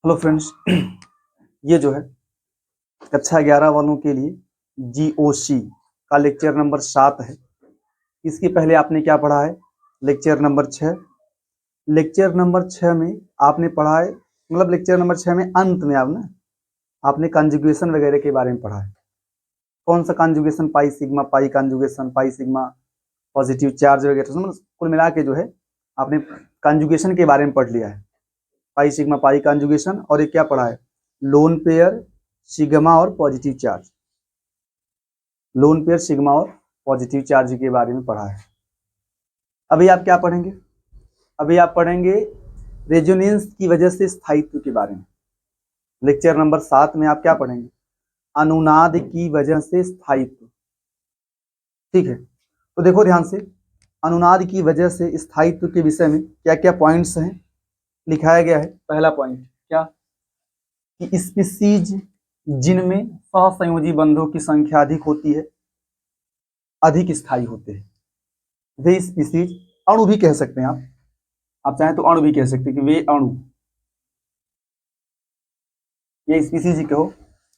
Hello friends, ये जो है कक्षा 11 वालों के लिए जीओसी का लेक्चर नंबर 7 है। इसके पहले आपने क्या पढ़ा है? Lecture number 6। लेक्चर नंबर 6 में आपने पढ़ा है, मतलब लेक्चर नंबर 6 में अंत में आपने कॉन्जुगेशन वगैरह के बारे में पढ़ा है। कौन सा conjugation? Pi sigma, pi conjugation, pi sigma, positive charge वगैरह, मतलब कुल मिला के जो है आपने कॉन्जुगेशन के बारे में पढ़ लिया है। पाई सिग्मा पाई कॉन्जुगेशन, और एक क्या पढ़ा है? लोन पेयर, सिग्मा और positive charge. Lone pair, sigma और पॉजिटिव चार्ज के बारे में पढ़ा है। अभी आप क्या पढ़ेंगे? अभी आप पढ़ेंगे रेजोनेंस की वजह से स्थायित्व के बारे में। लेक्चर नंबर 7 में आप क्या पढ़ेंगे? अनुनाद की वजह से स्थायित्व। ठीक है, तो देखो ध्यान से, अनुनाद की वजह से स्थायित्व के विषय में क्या क्या पॉइंट्स हैं लिखाया गया है। पहला पॉइंट क्या कि स्पीसीज जिनमें सहसंयोजी बंधों की संख्या अधिक होती है अधिक स्थायी होते हैं। वे स्पीसीज, अणु भी कह सकते हैं आप चाहें तो अणु भी कह सकते हैं कि वे अणु, ये स्पीसीज कहो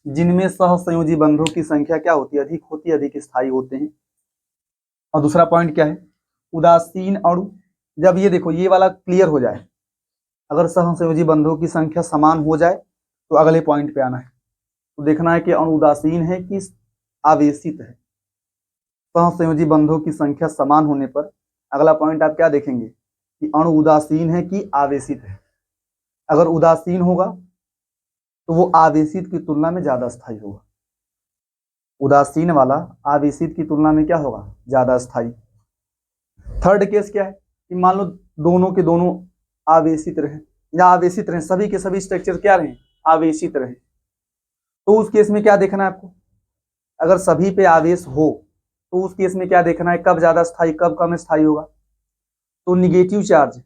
जिनमें सहसंयोजी बंधों की संख्या क्या होती है? अधिक स्थायी होते हैं। और दूसरा पॉइंट क्या है? उदासीन अणु। जब ये देखो ये वाला क्लियर हो जाए, अगर सहसंयोजी बंधों की संख्या समान हो जाए तो अगले पॉइंट पे आना है। तो देखना है कि अणु उदासीन है कि आवेशित है। सहसंयोजी बंधों की संख्या समान होने पर अगला पॉइंट आप क्या देखेंगे कि अणु उदासीन है कि आवेशित है। अगर उदासीन होगा तो वो आवेशित की तुलना में ज्यादा स्थायी होगा। उदासीन वाला आवेशित की तुलना में क्या होगा? ज्यादा स्थायी। थर्ड केस क्या है कि मान लो दोनों के दोनों आवेशित रहे या आवेशित रहे, सभी के सभी स्ट्रक्चर क्या रहे? आवेशित रहे। तो उस केस में क्या देखना है आपको? अगर सभी पे आवेश हो तो उस केस में क्या देखना है? कब ज्यादा स्थायी, कब कम स्थायी होगा? तो निगेटिव चार्ज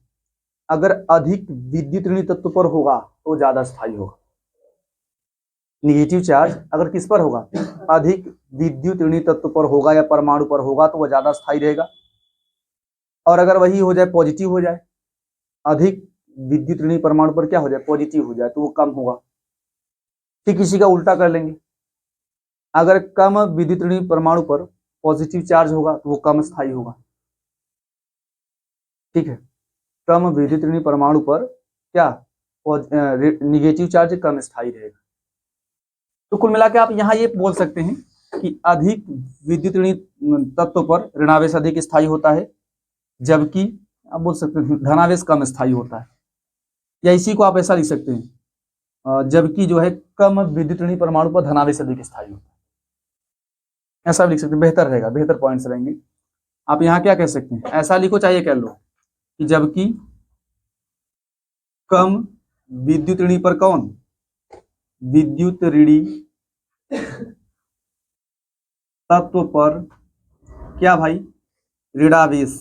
अगर अधिक विद्युत ऋणी तत्व पर होगा तो ज्यादा स्थायी होगा। निगेटिव चार्ज अगर किस पर होगा? अधिक विद्युत ऋणी तत्व पर होगा या परमाणु पर होगा तो वह ज्यादा स्थायी रहेगा। और अगर वही हो जाए, पॉजिटिव हो जाए, अधिक विद्युत ऋणी परमाणु पर क्या हो जाए? पॉजिटिव हो जाए, तो वो कम होगा। ठीक इसी का उल्टा कर लेंगे, अगर कम विद्युत ऋणी परमाणु पर पॉजिटिव चार्ज होगा तो वो कम स्थायी होगा। ठीक है, कम विद्युत ऋणी परमाणु पर क्या? निगेटिव चार्ज कम स्थायी रहेगा। तो कुल मिलाकर आप यहाँ ये बोल सकते हैं कि अधिक विद्युत ऋणी तत्व पर ऋणावेश अधिक स्थायी होता है, जबकि आप बोल सकते हैं धनावेश कम स्थायी होता है। या इसी को आप ऐसा लिख सकते हैं, जबकि जो है कम विद्युत ऋणी परमाणु पर धनावेश अधिक स्थायी होता है। ऐसा भी लिख सकते हैं, बेहतर रहेगा, बेहतर पॉइंट्स रहेंगे। आप यहाँ क्या कह सकते हैं? ऐसा लिखो, चाहिए कह लो कि जबकि कम विद्युत ऋणी पर कौन? विद्युत ऋणी तत्व पर क्या भाई? ऋणावेश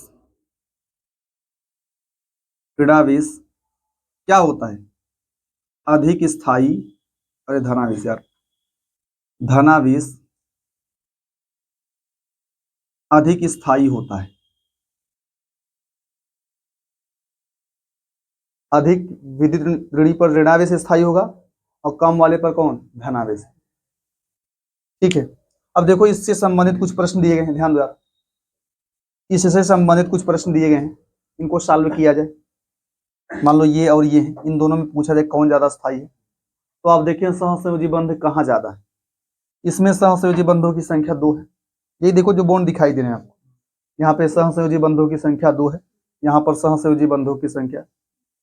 क्या होता है? अधिक स्थायी। अरे धनावेश यार, धनावेश अधिक स्थायी होता है। अधिक विद्युत ऋणी पर ऋणावेश स्थायी होगा और कम वाले पर कौन? धनावेश। ठीक है, अब देखो इससे संबंधित कुछ प्रश्न दिए गए हैं, ध्यान दो। इससे संबंधित कुछ प्रश्न दिए गए हैं, इनको सॉल्व किया जाए। मान लो ये और ये है, इन दोनों में पूछा जाए कौन ज्यादा स्थायी है। तो आप देखिए सहसंयोजी बंध कहाँ ज्यादा है? इसमें सहसंयोजी बंधों की संख्या 2 है। ये देखो जो बॉन्ड दिखाई दे रहे हैं आपको, यहाँ पे सहसंयोजी बंधों की संख्या 2 है, यहाँ पर सहसंयोजी बंधों की संख्या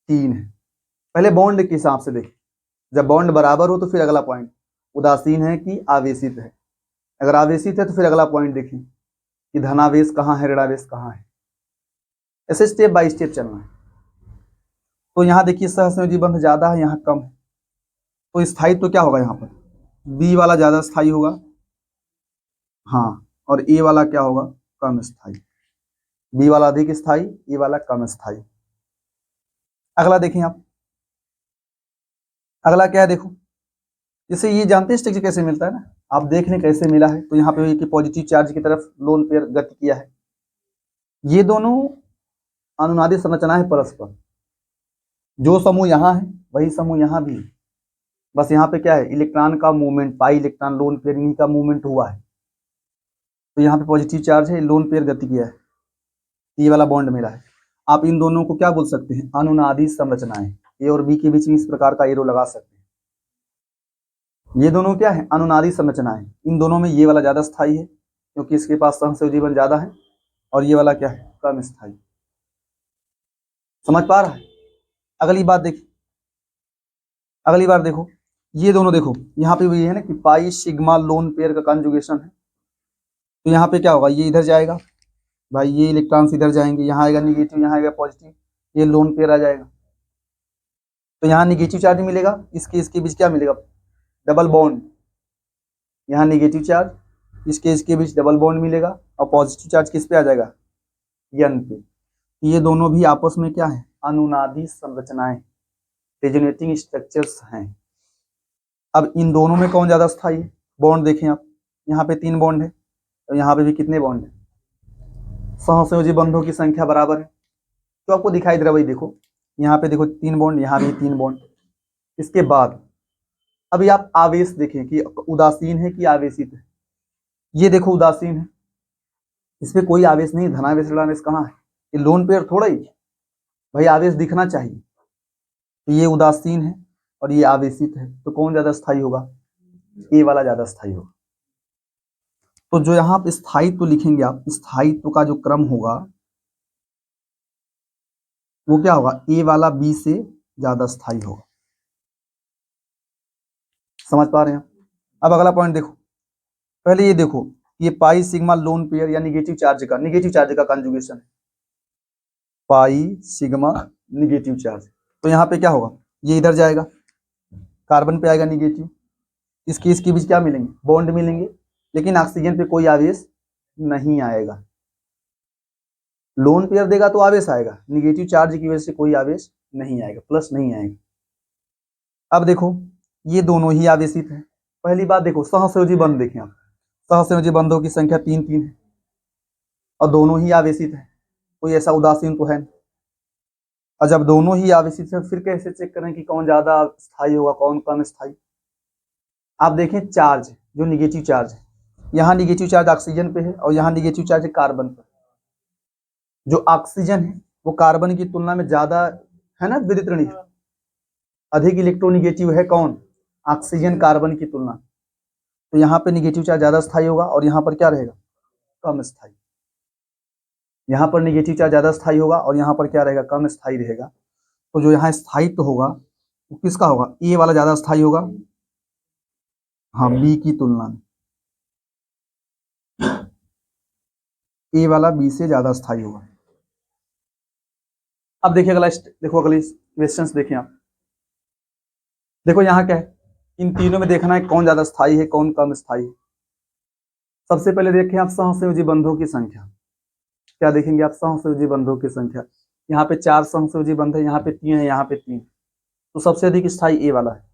3 है। पहले बॉन्ड के हिसाब से देखिए, जब बॉन्ड बराबर हो तो फिर अगला पॉइंट उदासीन है कि आवेशित है। अगर आवेशित है तो फिर अगला पॉइंट देखिए कि धनावेश कहाँ है, ऋणावेश कहाँ है। ऐसे स्टेप बाय स्टेप चलना है। तो यहाँ देखिए सहसंयोजी बंध ज्यादा है, यहाँ कम है, तो स्थायित्व तो क्या होगा? यहाँ पर बी वाला ज्यादा स्थायी होगा, हाँ, और ए वाला क्या होगा? कम स्थायी। बी वाला अधिक स्थायी, ए वाला कम स्थायी। अगला देखें आप, अगला क्या है? देखो जैसे ये जानते हैं स्ट्रक्चर कैसे मिलता है ना, आप देख लें कैसे मिला है। तो यहाँ पे पॉजिटिव चार्ज की तरफ लोन पेयर गति किया है। ये दोनों अनुनादी संरचना है परस्पर, जो समूह यहाँ है वही समूह यहाँ भी है। बस यहाँ पे क्या है, इलेक्ट्रॉन का movement, pi electron lone pair इन्हीं का मूवमेंट हुआ है, तो यहाँ पे पॉजिटिव चार्ज है, लोन पेयर गति किया है, ये वाला बॉन्ड मेरा है। आप इन दोनों को क्या बोल सकते हैं, अनुनादी संरचनाएं। ए और बी के बीच में इस प्रकार का एरो लगा सकते हैं। ये दोनों क्या है, अनुनादी संरचनाएं। इन दोनों में ये वाला ज्यादा स्थायी है क्योंकि इसके पास सहसंयोजी बंध ज्यादा है, और ये वाला क्या है, कम स्थायी। समझ पा रहा है? अगली बात देखिए, अगली बार देखो, ये दोनों देखो, यहाँ पे भी है ना कि पाई सिग्मा लोन पेयर का कंजुगेशन है, तो यहाँ पे क्या होगा, ये इधर जाएगा भाई, ये इलेक्ट्रॉन्स इधर जाएंगे, यहाँ आएगा निगेटिव, यहाँ आएगा पॉजिटिव, ये लोन पेयर आ जाएगा, तो यहाँ निगेटिव चार्ज मिलेगा, इसके बीच क्या मिलेगा, डबल बॉन्ड। यहाँ निगेटिव चार्ज, इसके बीच डबल बॉन्ड मिलेगा, और पॉजिटिव चार्ज किस पे आ जाएगा, एन पे। ये दोनों भी आपस में क्या है, अनुनादी संरचनाएं, रेजोनेटिंग स्ट्रक्चर्स हैं। अब इन दोनों में कौन ज्यादा स्थायी है, बॉन्ड देखें आप, यहाँ पे 3 बॉन्ड है, तो यहाँ पे भी कितने बॉन्ड है, सहसंयोजी बंधों की संख्या बराबर है, तो आपको दिखाई दे रहा है, वही देखो, यहाँ पे देखो 3 बॉन्ड, यहाँ भी 3 बॉन्ड। इसके बाद अभी आप आवेश देखें कि उदासीन है कि आवेशित है। ये देखो उदासीन है, इसमें कोई आवेश नहीं, धनावेश ऋणावेश कहाँ है, ये लोन पेयर थोड़ा ही भाई, आवेश दिखना चाहिए। तो ये उदासीन है और ये आवेशित है, तो कौन ज्यादा स्थायी होगा, ए वाला ज्यादा स्थायी होगा। तो जो यहाँ पे स्थायित्व लिखेंगे आप, स्थायित्व का जो क्रम होगा वो क्या होगा, ए वाला बी से ज्यादा स्थायी होगा। समझ पा रहे हैं? अब अगला पॉइंट देखो, पहले ये देखो, ये पाई सिग्मा लोन पेयर या निगेटिव चार्ज का कंजुगेशन है, पाई सिग्मा निगेटिव चार्ज। तो यहाँ पे क्या होगा, ये इधर जाएगा, कार्बन पे आएगा निगेटिव, इसके बीच क्या मिलेंगे, बॉन्ड मिलेंगे, लेकिन ऑक्सीजन पे कोई आवेश नहीं आएगा। लोन पेयर देगा तो आवेश आएगा, निगेटिव चार्ज की वजह से कोई आवेश नहीं आएगा, प्लस नहीं आएगा। अब देखो, ये दोनों ही आवेशित है। पहली बात देखो, सहसंयोजी बंध देखें आप, सहसंयोजी बंधों की संख्या 3 है और दोनों ही आवेशित है, कोई ऐसा उदासीन तो है नहीं। और जब दोनों ही आवेशित है, फिर कैसे चेक करें कि कौन ज्यादा स्थायी होगा, कौन कम स्थायी। आप देखें चार्ज, जो निगेटिव चार्ज है, यहाँ निगेटिव चार्ज ऑक्सीजन पे है और यहाँ निगेटिव चार्ज है कार्बन पर। जो ऑक्सीजन है वो कार्बन की तुलना में ज्यादा है ना विद्युतऋणी, अधिक इलेक्ट्रोनिगेटिव है कौन, ऑक्सीजन कार्बन की तुलना। तो यहाँ पे निगेटिव चार्ज ज्यादा स्थायी होगा और यहाँ पर क्या रहेगा, कम स्थायी। यहाँ पर निगेटिव चार्ज ज्यादा स्थायी होगा और यहाँ पर क्या रहेगा, कम स्थायी रहेगा। तो जो यहाँ स्थायित्व होगा वो किसका होगा, ए वाला ज्यादा स्थायी होगा, हाँ बी की तुलना में, ए वाला बी से ज्यादा स्थायी होगा। अब देखिए अगला, देखो अगली क्वेश्चंस देखें आप, देखो यहाँ क्या है, इन तीनों में देखना है कौन ज्यादा स्थायी है, कौन कम स्थायी है। सबसे पहले देखें आप सहसंयोजी बंधों की संख्या, क्या देखेंगे आप, सहसंयोजी बंधों की संख्या। यहाँ पे 4 सहसंयोजी बंध है, यहाँ पे 3 है, यहाँ पे 3, तो सबसे अधिक स्थायी ए वाला है।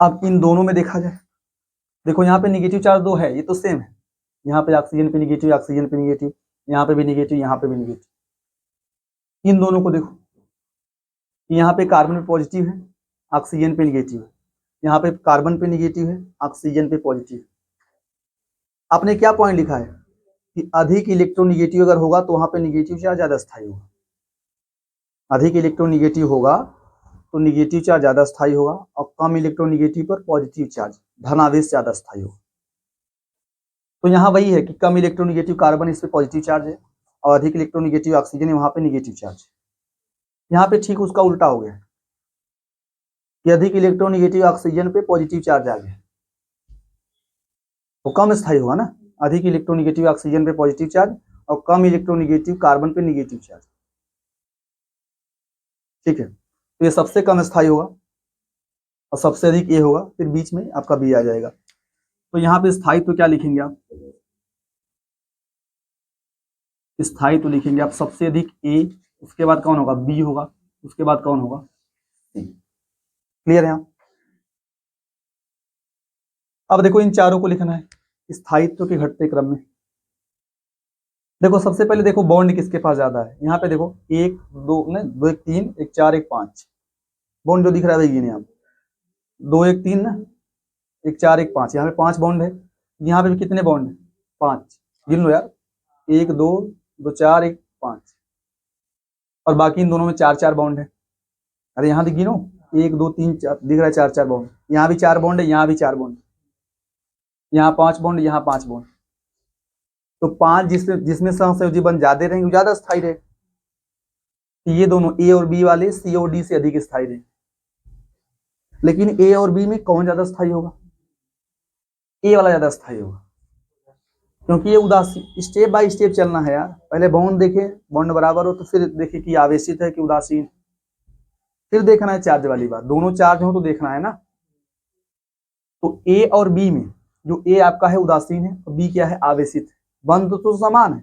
अब इन दोनों में देखा जाए, देखो यहाँ पे निगेटिव चार्ज 2 है, ये तो सेम है, यहाँ पे ऑक्सीजन पे निगेटिव, ऑक्सीजन पे निगेटिव, यहाँ पे भी निगेटिव, यहाँ पे भी निगेटिव। इन दोनों को देखो, यहाँ पे कार्बन पे पॉजिटिव है, ऑक्सीजन पे निगेटिव है, यहाँ पे कार्बन पे निगेटिव है, ऑक्सीजन पे पॉजिटिव है। आपने क्या पॉइंट लिखा है कि अधिक इलेक्ट्रोनिगेटिव अगर होगा तो वहां पे निगेटिव चार्ज ज्यादा स्थायी होगा, अधिक इलेक्ट्रोनिगेटिव होगा तो निगेटिव चार्ज ज्यादा स्थायी होगा, और कम इलेक्ट्रोनिगेटिव पर पॉजिटिव चार्ज धनावेश ज्यादा स्थायी होगा। तो यहाँ वही है कि कम इलेक्ट्रोनिगेटिव कार्बन, इस पे पॉजिटिव चार्ज है, और अधिक इलेक्ट्रोनिगेटिव ऑक्सीजन है, वहां पे निगेटिव चार्ज। यहाँ पे ठीक उसका उल्टा हो गया कि अधिक इलेक्ट्रोनिगेटिव ऑक्सीजन पे पॉजिटिव चार्ज आ गया, तो कम स्थायी होगा ना, अधिक इलेक्ट्रोनिगेटिव ऑक्सीजन पे पॉजिटिव चार्ज और कम इलेक्ट्रोनिगेटिव कार्बन पे निगेटिव चार्ज। ठीक है, तो ये सबसे कम स्थायी होगा और सबसे अधिक ए होगा, फिर बीच में आपका बी आ जाएगा। तो यहाँ पे स्थायित्व तो क्या लिखेंगे आप, स्थायित्व तो लिखेंगे आप सबसे अधिक ए, उसके बाद कौन होगा, बी होगा, उसके बाद कौन होगा, सी। क्लियर है आप? अब देखो इन चारों को लिखना है स्थायित्व के घटते क्रम में। देखो सबसे पहले देखो बॉन्ड किसके पास ज्यादा है, यहाँ पे देखो 1 2 नहीं 2 1 3 1 4 1 5, बॉन्ड जो दिख रहा है वही गिने आप, 2 1 3 ना, 1 4 1 5, यहाँ पे 5 बॉन्ड है, यहाँ पे भी कितने बॉन्ड है, 5, गिन लो यार, 1 2 2 4 1 5, और बाकी इन दोनों में 4 4 बॉन्ड है। अरे यहाँ भी गिनो, 1 2 3 4 दिख रहा है, 4 4 बॉन्ड, यहाँ भी 4 बॉन्ड है, यहाँ भी 4 बॉन्ड, यहाँ 5 बॉन्ड, यहाँ 5 बॉन्ड। तो 5 जिसमें सहसंयोजी बंध ज्यादा रहेंगे ज्यादा स्थायी रहे, ये दोनों ए और बी वाले सी और डी से अधिक स्थायी रहे। लेकिन ए और बी में कौन ज्यादा स्थायी होगा, ए वाला ज्यादा स्थायी होगा, क्योंकि ये उदासीन, स्टेप बाय स्टेप चलना है यार। पहले बॉन्ड देखे, बॉन्ड बराबर हो तो फिर देखे कि आवेशित है कि उदासीन, फिर देखना है चार्ज वाली बात, दोनों चार्ज हो तो देखना है ना। तो ए और बी में जो ए आपका है उदासीन है और बी क्या है, आवेशित है, बंध तो समान है,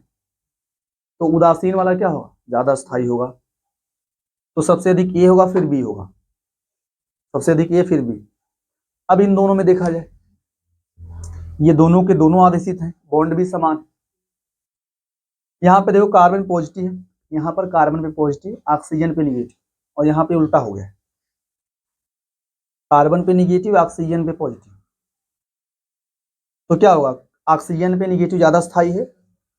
तो उदासीन वाला क्या होगा, ज्यादा स्थायी होगा। तो सबसे अधिक ए होगा फिर बी होगा, सबसे अधिक ए फिर बी। अब इन दोनों में देखा जाए, ये दोनों के दोनों आवेशित हैं, बॉन्ड भी समान। यहाँ पे देखो कार्बन पॉजिटिव है, यहाँ पर कार्बन पे पॉजिटिव, ऑक्सीजन पे निगेटिव, और यहाँ पे उल्टा हो गया, कार्बन पे निगेटिव, ऑक्सीजन पे पॉजिटिव। तो क्या होगा, ऑक्सीजन पे निगेटिव ज्यादा स्थायी है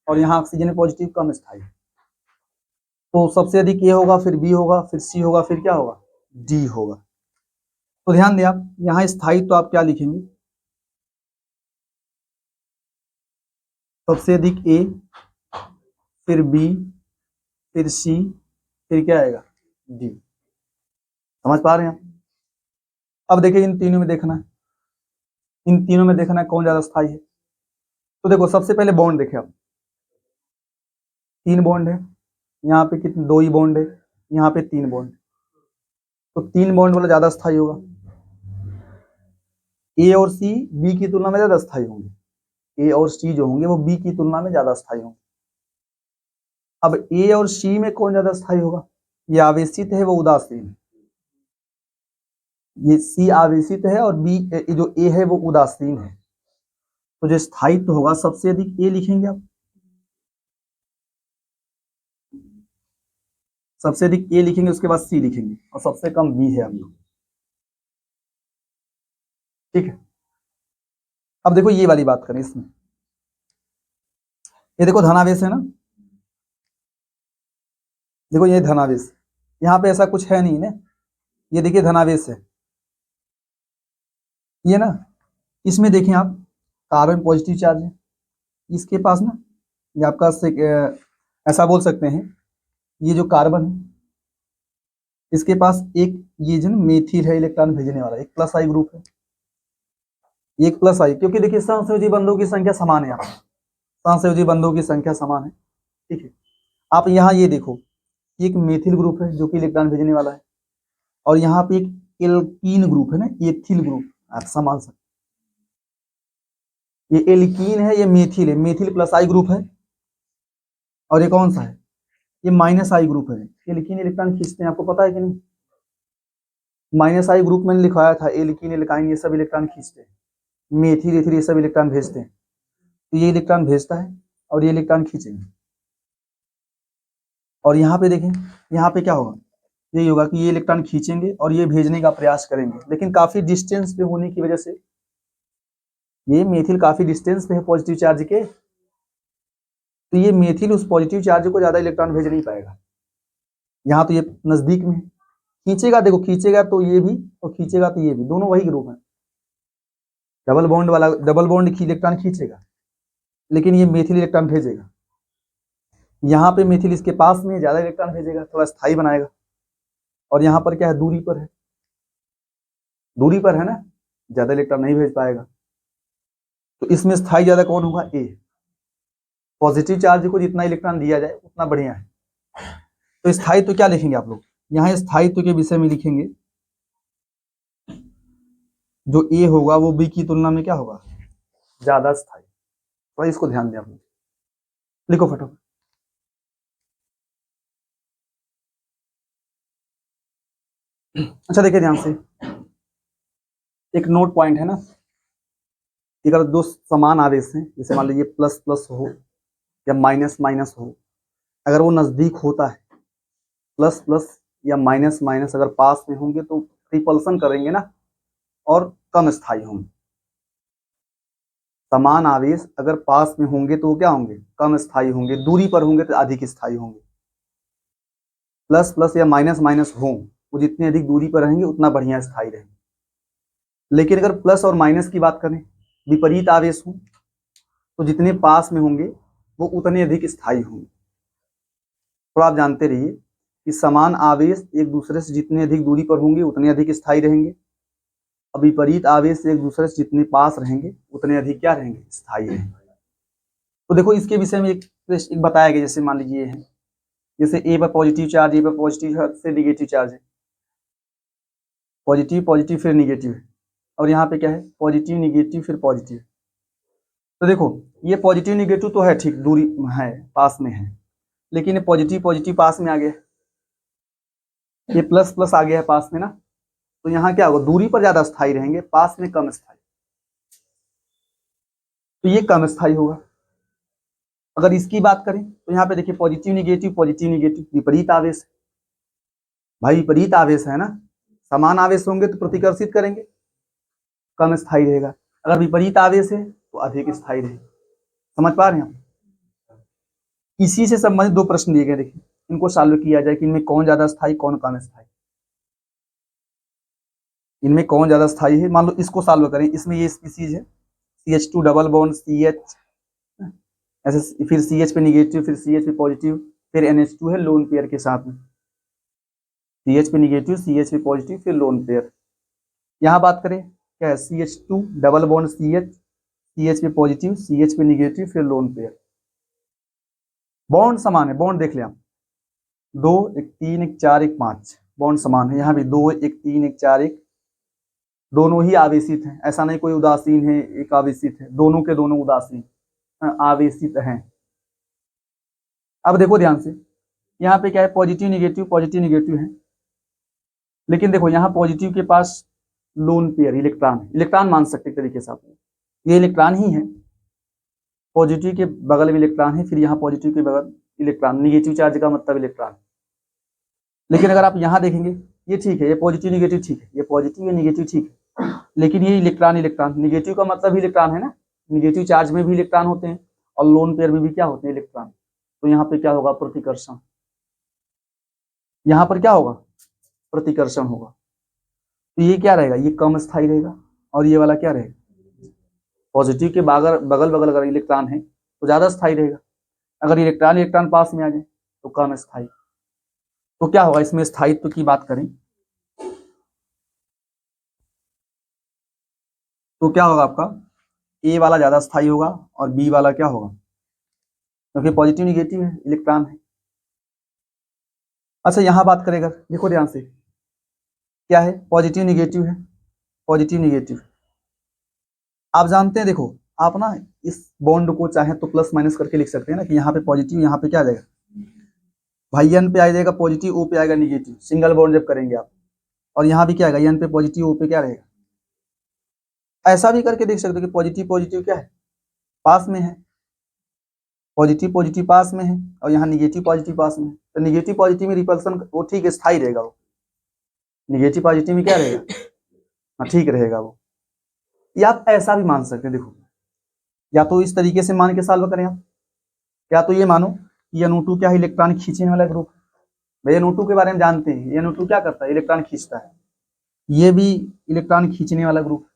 और यहाँ ऑक्सीजन पे पॉजिटिव कम स्थायी है। तो सबसे अधिक ए होगा फिर बी होगा फिर सी होगा फिर क्या होगा, डी होगा। तो ध्यान दें आप, यहाँ स्थायी तो आप क्या लिखेंगे, सबसे अधिक ए फिर बी फिर सी फिर क्या आएगा, डी। समझ पा रहे हैं आप। अब देखिए इन तीनों में देखना है, इन तीनों में देखना है कौन ज्यादा स्थायी है। तो देखो सबसे पहले बॉन्ड देखे आप, 3 बॉन्ड है, यहाँ पे कितने 2 ही बॉन्ड है, यहाँ पे 3 बॉन्ड, तो 3 बॉन्ड वाला ज्यादा स्थायी होगा। ए और सी बी की तुलना में ज्यादा स्थायी होंगे, ए और सी जो होंगे वो बी की तुलना में ज्यादा स्थायी होंगे। अब ए और सी में कौन ज्यादा स्थायी होगा, ये आवेशित है वो उदासीन है, ये सी आवेशित है और बी जो ए है वो उदासीन है। तो जो स्थायित्व होगा सबसे अधिक ए लिखेंगे आप, सबसे अधिक ए लिखेंगे, उसके बाद सी लिखेंगे, और सबसे कम बी है आपको, ठीक है। अब देखो ये वाली बात करें, इसमें ये देखो धनावेश है ना, देखो ये धनावेश, यहाँ पे ऐसा कुछ है नहीं ना, ये देखिए धनावेश है ये ना, इसमें देखें आप कार्बन पॉजिटिव चार्ज है, इसके पास ना ये आपका ऐसा बोल सकते हैं, ये जो कार्बन है इसके पास एक ये जो मेथिल है इलेक्ट्रॉन भेजने वाला, एक प्लस आई ग्रुप है, एक प्लस आई, क्योंकि देखिए सहसंयोजी बंधों की संख्या समान है, सहसंयोजी बंधों की संख्या समान है, ठीक है। आप यहाँ ये देखो, एक मेथिल ग्रुप है जो कि इलेक्ट्रॉन भेजने वाला है, और यहाँ पे एक एल्कीन ग्रुप है ना, एथिल ग्रुप, आप संभाल सकते, ये एल्कीन है ये मेथिल है, मेथिल प्लस आई ग्रुप है, और ये कौन सा है, ये माइनस आई ग्रुप है। एल्कीन इलेक्ट्रॉन खींचते हैं, आपको पता है कि नहीं, माइनस आई ग्रुप मैंने लिखवाया था, एल्कीन एल्काइन ये सब इलेक्ट्रॉन खींचते हैं, मेथिल एथिल ये सब इलेक्ट्रॉन भेजते हैं, तो ये इलेक्ट्रॉन भेजता है और ये इलेक्ट्रॉन खींचेंगे। और यहाँ पे देखें, यहाँ पे क्या होगा, यही होगा कि ये इलेक्ट्रॉन खींचेंगे और ये भेजने का प्रयास करेंगे, लेकिन काफी डिस्टेंस पे होने की वजह से, ये मेथिल काफी डिस्टेंस पे है पॉजिटिव चार्ज के, तो ये मेथिल उस पॉजिटिव चार्ज को ज्यादा इलेक्ट्रॉन भेज नहीं पाएगा। यहाँ तो ये नजदीक में खींचेगा, देखो खींचेगा तो ये भी और खींचेगा तो ये भी, दोनों वही ग्रुप है, डबल बॉन्ड वाला, डबल बॉन्ड की इलेक्ट्रॉन खींचेगा, लेकिन ये मेथिल इलेक्ट्रॉन भेजेगा। यहाँ पे मेथिल इसके पास में ज्यादा इलेक्ट्रॉन भेजेगा, थोड़ा स्थायी बनाएगा, और यहाँ पर क्या है, दूरी पर है, दूरी पर है ना, ज्यादा इलेक्ट्रॉन नहीं भेज पाएगा। तो इसमें स्थायी ज्यादा कौन होगा, ए। पॉजिटिव चार्ज को जितना इलेक्ट्रॉन दिया जाए उतना बढ़िया है। तो स्थायित्व तो क्या लिखेंगे आप लोग, यहाँ स्थायित्व के विषय में लिखेंगे, जो ए होगा वो बी की तुलना में क्या होगा, ज्यादा स्थायी। तो इसको ध्यान दें आप लोग, लिखो फटाफट। अच्छा देखिए ध्यान से, एक नोट पॉइंट है ना, अगर दो समान आवेश हैं, जैसे मान लीजिए प्लस प्लस हो या माइनस माइनस हो, अगर वो नजदीक होता है, प्लस प्लस या माइनस माइनस अगर पास में होंगे तो रिपल्सन करेंगे ना, और कम स्थायी होंगे। समान आवेश अगर पास में होंगे तो वो क्या होंगे, कम स्थायी होंगे, दूरी पर होंगे तो अधिक स्थायी होंगे। प्लस प्लस या माइनस माइनस हो, वो जितनी अधिक दूरी पर रहेंगे उतना बढ़िया स्थायी रहेंगे। लेकिन अगर प्लस और माइनस की बात करें, विपरीत आवेश हो, तो जितने पास में होंगे वो उतने अधिक स्थायी होंगे। तो आप जानते रहिए कि समान आवेश एक दूसरे से जितने अधिक दूरी पर होंगे उतने अधिक स्थायी रहेंगे, और विपरीत आवेश एक दूसरे से जितने पास रहेंगे उतने अधिक क्या रहेंगे, स्थायी रहेंगे। तो देखो इसके विषय में एक बताया गया, जैसे मान लीजिए है, जैसे ए पर पॉजिटिव चार्ज, ए पर पॉजिटिव से निगेटिव चार्ज है, पॉजिटिव पॉजिटिव फिर निगेटिव है, और यहाँ पे क्या है, पॉजिटिव निगेटिव फिर पॉजिटिव। तो देखो ये पॉजिटिव निगेटिव तो है ठीक, दूरी है, पास में है, लेकिन ये पॉजिटिव पॉजिटिव पास में आ गया, ये प्लस प्लस आ गया है पास में ना, तो यहाँ क्या होगा, दूरी पर ज्यादा स्थायी रहेंगे, पास में कम स्थायी, तो ये कम स्थायी होगा। अगर इसकी बात करें तो यहाँ पे देखिए पॉजिटिव निगेटिव विपरीत आवेश, भाई विपरीत आवेश है ना, समान आवेश होंगे तो प्रतिकर्षित करेंगे, कम स्थायी रहेगा, अगर विपरीत आवेश है तो अधिक स्थायी रहेगा। समझ पा रहे हैं आप? इसी से संबंधित दो प्रश्न दिए गए, देखिए इनको सॉल्व किया जाए कि इनमें कौन ज्यादा स्थायी कौन कम स्थायी, इनमें कौन ज्यादा स्थायी है। मान लो इसको सॉल्व करें, इसमें ये स्पीसीज है CH2 डबल बॉन्ड CH, ऐसे फिर CH पे निगेटिव, फिर CH पे पॉजिटिव, फिर NH2 है लोन पेयर के साथ में, CH पे निगेटिव CH पे पॉजिटिव फिर लोन पेयर। यहाँ बात करें क्या है, CH2 डबल बॉन्ड CH पे पॉजिटिव CH पे निगेटिव फिर लोन पेयर। बॉन्ड समान है, बॉन्ड देख लें आप, 2 1 3 1 4 1 5 बॉन्ड समान है, यहाँ भी 2 1 3 1 4 1, दोनों ही आवेशित हैं, ऐसा नहीं कोई उदासीन है एक आवेशित है, दोनों के दोनों उदासीन आवेशित हैं। अब देखो ध्यान से, यहाँ पे क्या है, पॉजिटिव निगेटिव है, लेकिन देखो यहाँ पॉजिटिव के पास लोन पेयर इलेक्ट्रॉन मान सकते तरीके से आप, ये इलेक्ट्रॉन ही है, पॉजिटिव के बगल में इलेक्ट्रॉन है, फिर यहाँ पॉजिटिव के बगल इलेक्ट्रॉन, निगेटिव चार्ज का मतलब इलेक्ट्रॉन। लेकिन अगर आप यहाँ देखेंगे ये ठीक है, ये पॉजिटिव निगेटिव ठीक है, ये पॉजिटिव ये निगेटिव ठीक है, लेकिन ये इलेक्ट्रॉन निगेटिव का मतलब ही इलेक्ट्रॉन है ना, निगेटिव चार्ज में भी इलेक्ट्रॉन होते हैं और लोन पेयर में भी क्या होते हैं, इलेक्ट्रॉन। तो यहाँ पे क्या होगा, प्रतिकर्षण, यहाँ पर क्या होगा, प्रतिकर्षण होगा, तो ये क्या रहेगा, ये कम स्थायी रहेगा, और ये वाला क्या रहेगा, पॉजिटिव के बगल बगल अगर इलेक्ट्रॉन है तो ज्यादा स्थायी रहेगा, अगर इलेक्ट्रॉन पास में आ जाए तो कम स्थायी। तो क्या होगा, इसमें स्थायित्व की बात करें तो क्या होगा, आपका ए वाला ज्यादा स्थायी होगा और बी वाला क्या होगा, क्योंकि पॉजिटिव निगेटिव है, इलेक्ट्रॉन है। अच्छा यहाँ बात करें अगर, देखो ध्यान से, क्या है, पॉजिटिव निगेटिव है, पॉजिटिव निगेटिव, आप जानते हैं, देखो आप ना इस बॉन्ड को चाहे तो प्लस माइनस करके लिख सकते हैं ना, कि यहाँ पे पॉजिटिव, यहाँ पे क्या आ जाएगा भाई, एन पे आ जाएगा पॉजिटिव, ओ पे आएगा निगेटिव, सिंगल बॉन्ड जब करेंगे आप, और यहाँ भी क्या आएगा, एन पे पॉजिटिव, ओ पे क्या रहेगा। ऐसा भी करके देख सकते हो कि पॉजिटिव पॉजिटिव क्या है, पास में है, पॉजिटिव पॉजिटिव पास में है, और यहाँ निगेटिव पॉजिटिव पास में है, तो निगेटिव पॉजिटिव में रिपल्सन वो ठीक है, स्थायी रहेगा वो, निगेटिव पॉजिटिव में क्या रहेगा, हाँ ठीक रहेगा वो। या आप ऐसा भी मान सकते हैं, देखो या तो इस तरीके से मान के सॉल्व करें आप, या तो ये मानो कि NO2 क्या है, इलेक्ट्रॉन खींचने वाला ग्रुप है, भाई NO2 के बारे में जानते हैं, NO2 क्या करता है, इलेक्ट्रॉन खींचता है, ये भी इलेक्ट्रॉन खींचने वाला ग्रुप,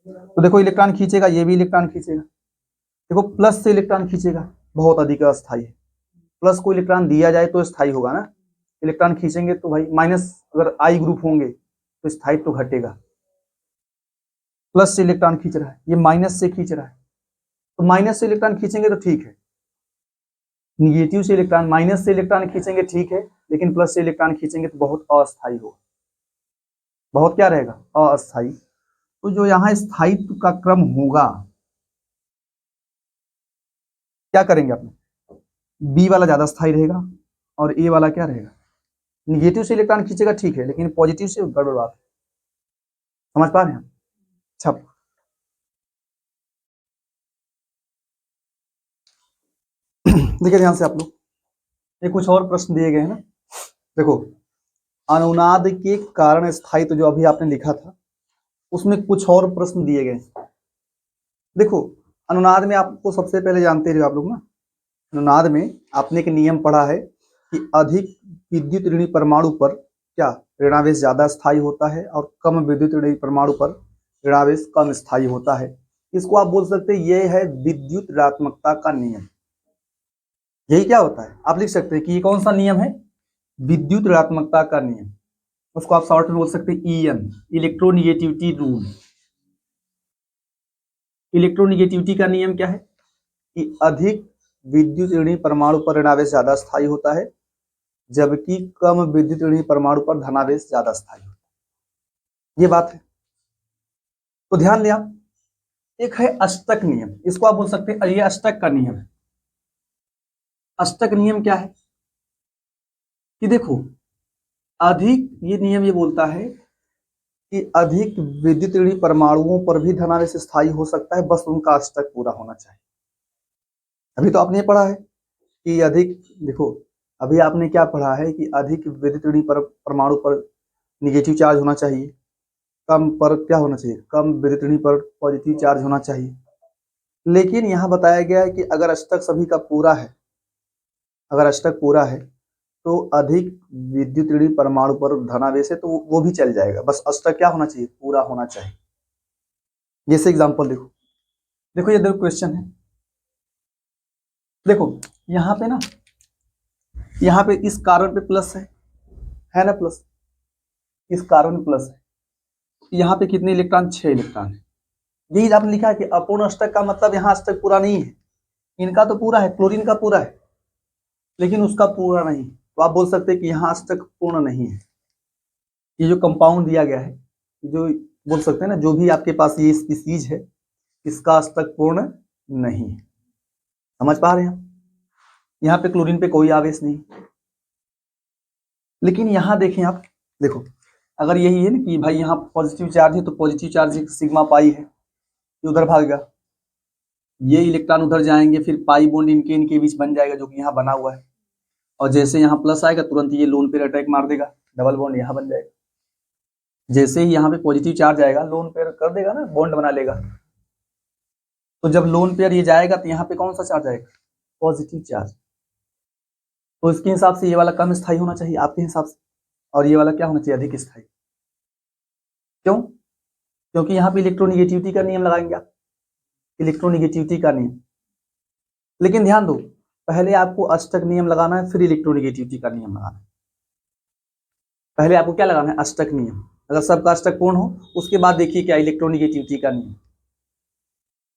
तो देखो इलेक्ट्रॉन खींचेगा, ये भी इलेक्ट्रॉन खींचेगा, देखो प्लस से इलेक्ट्रॉन खींचेगा, बहुत अधिक अस्थायी है, प्लस को इलेक्ट्रॉन दिया जाए तो स्थायी होगा ना, इलेक्ट्रॉन खींचेंगे तो भाई माइनस, अगर आई ग्रुप होंगे तो स्थायित्व तो घटेगा। प्लस से इलेक्ट्रॉन खींच रहा है, ये माइनस से खींच रहा है, तो माइनस से इलेक्ट्रॉन खींचेंगे तो ठीक है, निगेटिव से इलेक्ट्रॉन, माइनस से इलेक्ट्रॉन खींचेंगे ठीक है, लेकिन प्लस से इलेक्ट्रॉन खींचेंगे तो बहुत अस्थायी होगा, बहुत क्या रहेगा, अस्थायी। तो जो यहाँ स्थायित्व का क्रम होगा, क्या करेंगे अपने, बी वाला ज्यादा स्थायी रहेगा और ए वाला क्या रहेगा, निगेटिव से इलेक्ट्रॉन खींचेगा ठीक है, लेकिन पॉजिटिव से गड़बड़ बात है। समझ पा रहे हैं? अच्छा देखिए ध्यान से आप लोग, ये कुछ और प्रश्न दिए गए हैं ना, देखो अनुनाद के कारण स्थायित्व जो अभी आपने लिखा था उसमें कुछ और प्रश्न दिए गए। देखो अनुनाद में आपको सबसे पहले जानते रहे आप लोग ना, अनुनाद में आपने एक नियम पढ़ा है कि अधिक विद्युत ऋणी परमाणु पर क्या ऋणावेश ज्यादा स्थायी होता है और कम विद्युत ऋणी परमाणु पर ऋणावेश कम स्थायी होता है। इसको आप बोल सकते हैं ये है विद्युत ऋणात्मकता का नियम। यही क्या होता है आप लिख सकते हैं कि ये कौन सा नियम है, विद्युत ऋणात्मकता का नियम। उसको आप शॉर्ट में बोल सकते हैं ईएन, इलेक्ट्रोनिगेटिविटी रूल। इलेक्ट्रोनिगेटिविटी का नियम क्या है कि अधिक विद्युत ऋणी परमाणु पर ऋणावेश ज्यादा स्थायी होता है जबकि कम विद्युत ऋणी परमाणु पर धनावेश ज्यादा स्थायी होता है। ये बात है, तो ध्यान दें आप। एक है अष्टक नियम, इसको आप बोल सकते हैं ये अष्टक का नियम है। अष्टक नियम क्या है कि देखो अधिक, ये नियम ये बोलता है कि अधिक विद्युत ऋणी परमाणुओं पर भी धनावेश स्थायी हो सकता है, बस उनका अष्टक पूरा होना चाहिए। अभी तो आपने पढ़ा है कि अधिक, देखो अभी आपने क्या पढ़ा है कि अधिक विद्युत ऋणी परमाणु पर निगेटिव चार्ज होना चाहिए, कम पर क्या होना चाहिए, कम विद्युत ऋणी पर पॉजिटिव चार्ज होना चाहिए। लेकिन यहाँ बताया गया है कि अगर अष्टक सभी का पूरा है, अगर अष्टक पूरा है तो अधिक विद्युत ऋणी परमाणु पर धनावेश है तो वो भी चल जाएगा, बस अष्टक क्या होना चाहिए, पूरा होना चाहिए। जैसे एग्जांपल देखो, देखो ये देखो क्वेश्चन है, देखो यहाँ पे ना, यहाँ पे इस कार्बन पे प्लस है ना, प्लस इस कार्बन प्लस है, यहाँ पे कितने इलेक्ट्रॉन, 6 इलेक्ट्रॉन है। यही आपने लिखा है कि अपूर्ण अष्टक का मतलब यहाँ अष्टक पूरा नहीं है। इनका तो पूरा है, क्लोरीन का पूरा है लेकिन उसका पूरा नहीं, तो आप बोल सकते हैं कि यहाँ अष्टक पूर्ण नहीं है। ये जो कंपाउंड दिया गया है, जो बोल सकते हैं ना, जो भी आपके पास ये स्पीसीज है इसका अष्टक पूर्ण नहीं है। समझ पा रहे हैं? यहाँ पे क्लोरीन पे कोई आवेश नहीं, लेकिन यहाँ देखें आप, देखो अगर यही है ना कि भाई यहाँ पॉजिटिव चार्ज है तो पॉजिटिव चार्ज सिग्मा पाई है, ये उधर भागेगा, ये इलेक्ट्रॉन उधर जाएंगे, फिर पाई बॉन्ड इनके बीच बन जाएगा जो कि यहाँ बना हुआ है, और जैसे यहाँ प्लस आएगा तुरंत ये लोन पेयर अटैक मार देगा, डबल बॉन्ड यहाँ बन जाएगा। जैसे ही यहाँ पे पॉजिटिव चार्ज आएगा लोन पेयर कर देगा ना, बॉन्ड बना लेगा, तो जब लोन पेयर ये जाएगा तो यहाँ पे कौन सा चार्ज आएगा, पॉजिटिव चार्ज। तो इसके हिसाब से ये वाला कम स्थायी होना चाहिए आपके हिसाब से, और ये वाला क्या होना चाहिए, अधिक स्थायी। क्यों? क्योंकि यहाँ पे इलेक्ट्रोनिगेटिविटी का नियम लगाएंगे आप, इलेक्ट्रोनिगेटिविटी का नियम। लेकिन ध्यान दो, पहले आपको अष्टक नियम लगाना है फिर इलेक्ट्रोनिगेटिविटी का नियम लगाना है। पहले आपको क्या लगाना है, अष्टक नियम। अगर सबका अष्टक पूर्ण हो उसके बाद देखिए क्या इलेक्ट्रोनिगेटिविटी का नियम।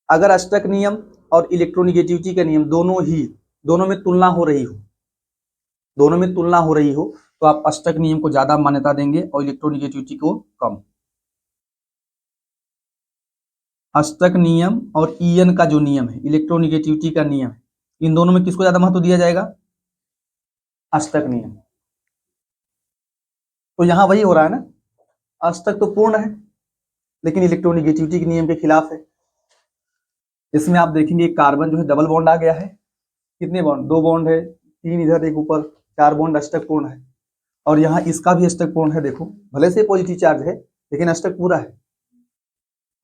अगर अष्टक नियम और इलेक्ट्रोनिगेटिविटी का नियम दोनों में तुलना हो रही हो, दोनों में तुलना हो रही हो तो आप अष्टक नियम को ज्यादा मान्यता देंगे और इलेक्ट्रोनिगेटिविटी को कम। अष्टक नियम और ईएन का जो नियम है, इलेक्ट्रोनिगेटिविटी का नियम है, इन दोनों में किसको ज्यादा महत्व दिया जाएगा, अष्टक नियम। तो यहां वही हो रहा है ना, अष्टक तो पूर्ण है लेकिन इलेक्ट्रोनिगेटिविटी के नियम के खिलाफ है। इसमें आप देखेंगे कार्बन जो है डबल बॉन्ड आ गया है, कितने बॉन्ड, 2 बॉन्ड है, 3 इधर एक ऊपर, 4 बॉन्ड अष्टक पूर्ण है। और यहाँ इसका भी अष्टक पूर्ण है, देखो भले से पॉजिटिव चार्ज है लेकिन अष्टक पूरा है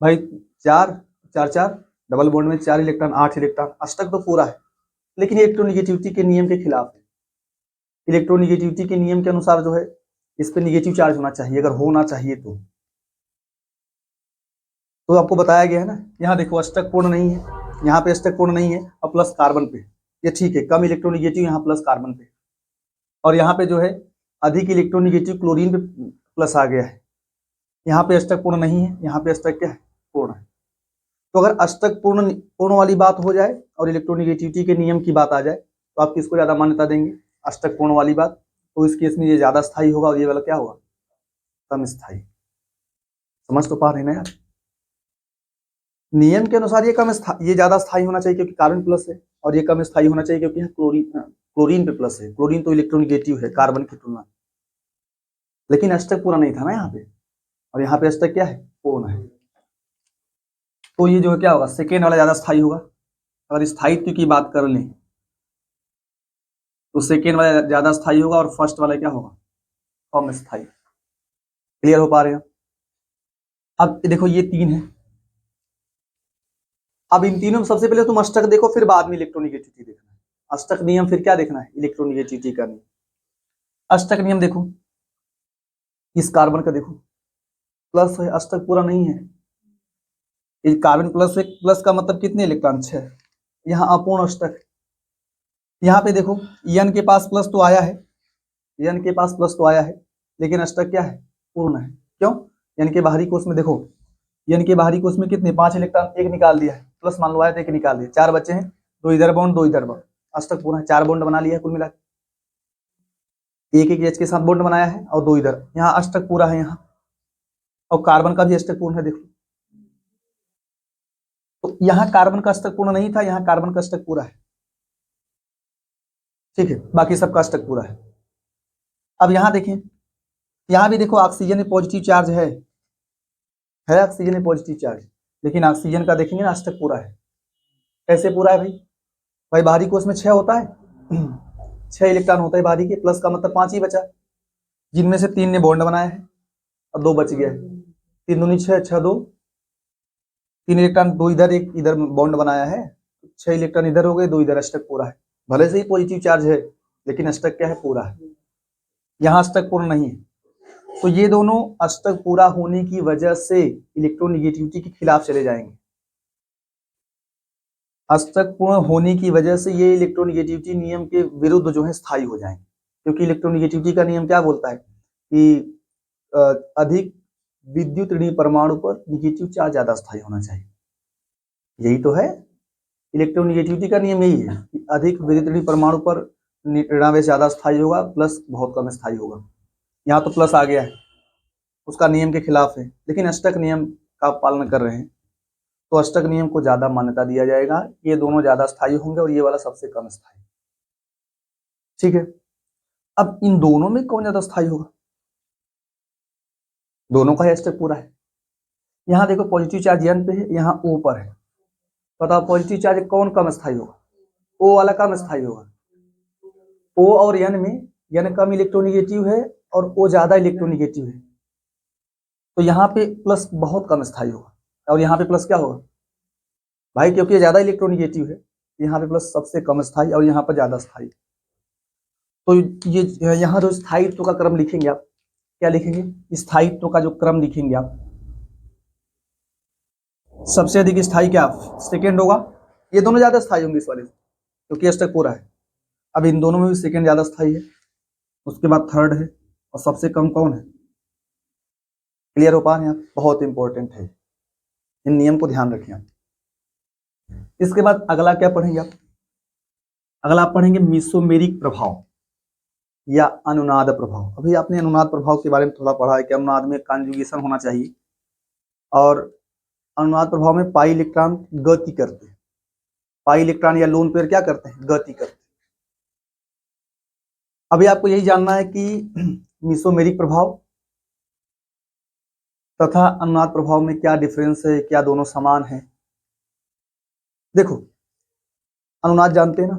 भाई। 4 4 4 डबल बॉन्ड में 4 इलेक्ट्रॉन, 8 इलेक्ट्रॉन, अष्टक तो पूरा है लेकिन इलेक्ट्रोनिगेटिविटी के नियम के खिलाफ है। इलेक्ट्रोनिगेटिविटी के नियम के अनुसार जो है इस पे निगेटिव चार्ज होना चाहिए, अगर होना चाहिए तो आपको बताया गया है ना। यहाँ देखो अष्टक पूर्ण नहीं है, यहाँ पे अष्टक पूर्ण नहीं है और प्लस कार्बन पे, ये ठीक है, कम इलेक्ट्रोनिगेटिव यहाँ प्लस कार्बन पे, और यहाँ पे जो है अधिक इलेक्ट्रोनिगेटिव क्लोरीन पे प्लस आ गया है। यहाँ पे अष्टक पूर्ण नहीं है, यहाँ पे अष्टक क्या है, पूर्ण है। तो अगर अष्टक पूर्ण वाली बात हो जाए और इलेक्ट्रोनिगेटिविटी के नियम की बात आ जाए तो आप किसको ज्यादा मान्यता देंगे, अष्टक पूर्ण वाली बात। तो इस केस में ये ज्यादा स्थायी होगा और ये वाला क्या होगा, कम स्थायी। समझ तो पा रहे हैं ना यार, नियम के अनुसार ये ज्यादा स्थायी होना चाहिए क्योंकि कार्बन प्लस है, और ये कम स्थायी होना चाहिए क्योंकि क्लोरीन पे प्लस है। क्लोरीन तो इलेक्ट्रोनिगेटिव है कार्बन की तुलना, लेकिन अष्टक पूरा नहीं था ना यहाँ पे, और यहाँ पे अष्टक क्या है, पूर्ण है। तो ये जो है क्या होगा, सेकेंड वाला ज्यादा स्थायी होगा। अगर स्थायित्व की बात कर लें तो सेकेंड वाला ज्यादा स्थायी होगा और फर्स्ट वाला क्या होगा, कम स्थायी। क्लियर हो पा रहे हैं? अब देखो ये 3 है। अब इन तीनों में सबसे पहले तुम अष्टक देखो, फिर बाद में इलेक्ट्रोनेगेटिविटी देखना है। अष्टक नियम फिर क्या देखना है? इलेक्ट्रोनेगेटिविटी का नियम। अष्टक नियम देखो, इस कार्बन का देखो प्लस है, अष्टक पूरा नहीं है। इस कार्बन प्लस है, प्लस का मतलब कितने इलेक्ट्रॉन? 6। यहाँ अपूर्ण अष्टक। यहाँ पे देखो n के पास प्लस तो आया है, n के पास प्लस तो आया है, लेकिन अष्टक क्या है? पूर्ण है। क्यों? n के बाहरी कोष में देखो, n के बाहरी कोष में कितने? 5 इलेक्ट्रॉन, एक निकाल दिया है, प्लस मान लो आया तो एक निकाल दिया, 4 बचे हैं, 2 इधर बॉन्ड 2 इधर बॉन्ड, अष्टक पूर्ण है। 4 बॉन्ड बना लिया है कुल मिला, एक एक H के साथ बॉन्ड बनाया है और 2 इधर, यहाँ अष्टक पूरा है यहाँ। और कार्बन का भी अष्टक पूर्ण है देखो, तो यहाँ कार्बन का अष्टक पूर्ण नहीं था, यहाँ कार्बन का अष्टक पूरा है। ठीक है, बाकी सबका अष्टक पूरा है। अब यहाँ देखें, यहाँ भी देखो ऑक्सीजन में पॉजिटिव चार्ज है ऑक्सीजन में पॉजिटिव चार्ज, लेकिन ऑक्सीजन का देखेंगे ना अष्टक पूरा है। कैसे पूरा है भाई? भाई बाहरी कोष में 6 होता है 6 इलेक्ट्रॉन होता है बाहरी के, प्लस का मतलब 5 ही बचा, जिनमें से 3 ने बॉन्ड बनाया है और 2 बच गया है। 3 दूनी 6, 6 2, 3 इलेक्ट्रॉन 2 इधर एक इधर बॉन्ड बनाया है, 6 इलेक्ट्रॉन इधर हो गए, 2 इधर, अष्टक पूरा है। भले से ही पॉजिटिव चार्ज है, लेकिन अष्टक क्या है? पूरा है। यहाँ अष्टक पूर्ण नहीं है, तो ये दोनों अष्टक पूरा होने की वजह से इलेक्ट्रोनेगेटिविटी के खिलाफ चले जाएंगे। अष्टक पूर्ण होने की वजह से ये इलेक्ट्रोनेगेटिविटी नियम के विरुद्ध जो है स्थायी हो जाएंगे, क्योंकि इलेक्ट्रोनेगेटिविटी का नियम क्या बोलता है कि अधिक विद्युत ऋणात्मक परमाणु पर निगेटिव चार्ज ज्यादा स्थायी होना चाहिए। यही तो है इलेक्ट्रोनेगेटिविटी का नियम, यही है कि अधिक विद्युत ऋणात्मक परमाणु पर ऋणावेश ज्यादा स्थायी होगा, प्लस बहुत कम स्थायी होगा। यहाँ तो प्लस आ गया है, उसका नियम के खिलाफ है, लेकिन अष्टक नियम का पालन कर रहे हैं, तो अष्टक नियम को ज्यादा मान्यता दिया जाएगा। ये दोनों ज्यादा स्थायी होंगे और ये वाला सबसे कम स्थायी। ठीक है, अब इन दोनों में कौन ज्यादा स्थायी होगा? दोनों का अष्टक पूरा है। यहाँ देखो पॉजिटिव चार्ज n पे है, यहाँ O पर है। बताओ पॉजिटिव चार्ज कौन कम स्थायी होगा? O वाला कम स्थायी होगा। O और n में n कम इलेक्ट्रोनेगेटिव है और O ज्यादा इलेक्ट्रोनेगेटिव है, तो यहाँ पे प्लस बहुत कम स्थायी होगा, और यहाँ पे प्लस क्या होगा भाई? क्योंकि ये ज्यादा इलेक्ट्रोनेगेटिव है, यहाँ पे प्लस सबसे कम स्थायी और यहाँ पर ज्यादा स्थायी। तो ये यहाँ जो स्थायित्व का क्रम लिखेंगे आप, क्या लिखेंगे? स्थायित्व का जो क्रम लिखेंगे आप, सबसे अधिक स्थायी क्या सेकेंड होगा। ये दोनों ज्यादा स्थायी होंगे इस वाले से, क्योंकि अष्टक पूरा है। अब इन दोनों में भी सेकेंड ज्यादा स्थायी है, उसके बाद थर्ड है, और सबसे कम कौन है? क्लियर हो पा रहे हैं आप? बहुत इंपॉर्टेंट है, इन नियम को ध्यान रखें आप। इसके बाद अगला क्या पढ़ेंगे आप? अगला आप पढ़ेंगे मीसोमेरिक प्रभाव या अनुनाद प्रभाव। अभी आपने अनुनाद प्रभाव के बारे में थोड़ा पढ़ा है कि अनुनाद में कॉन्जुगेशन होना चाहिए, और अनुनाद प्रभाव में पाई इलेक्ट्रॉन गति करते हैं। पाई इलेक्ट्रॉन या लोन पेयर क्या करते हैं? गति करते हैं। अभी आपको यही जानना है कि मीसोमेरिक प्रभाव तथा अनुनाद प्रभाव में क्या डिफरेंस है, क्या दोनों समान है? देखो अनुनाद जानते हैं ना,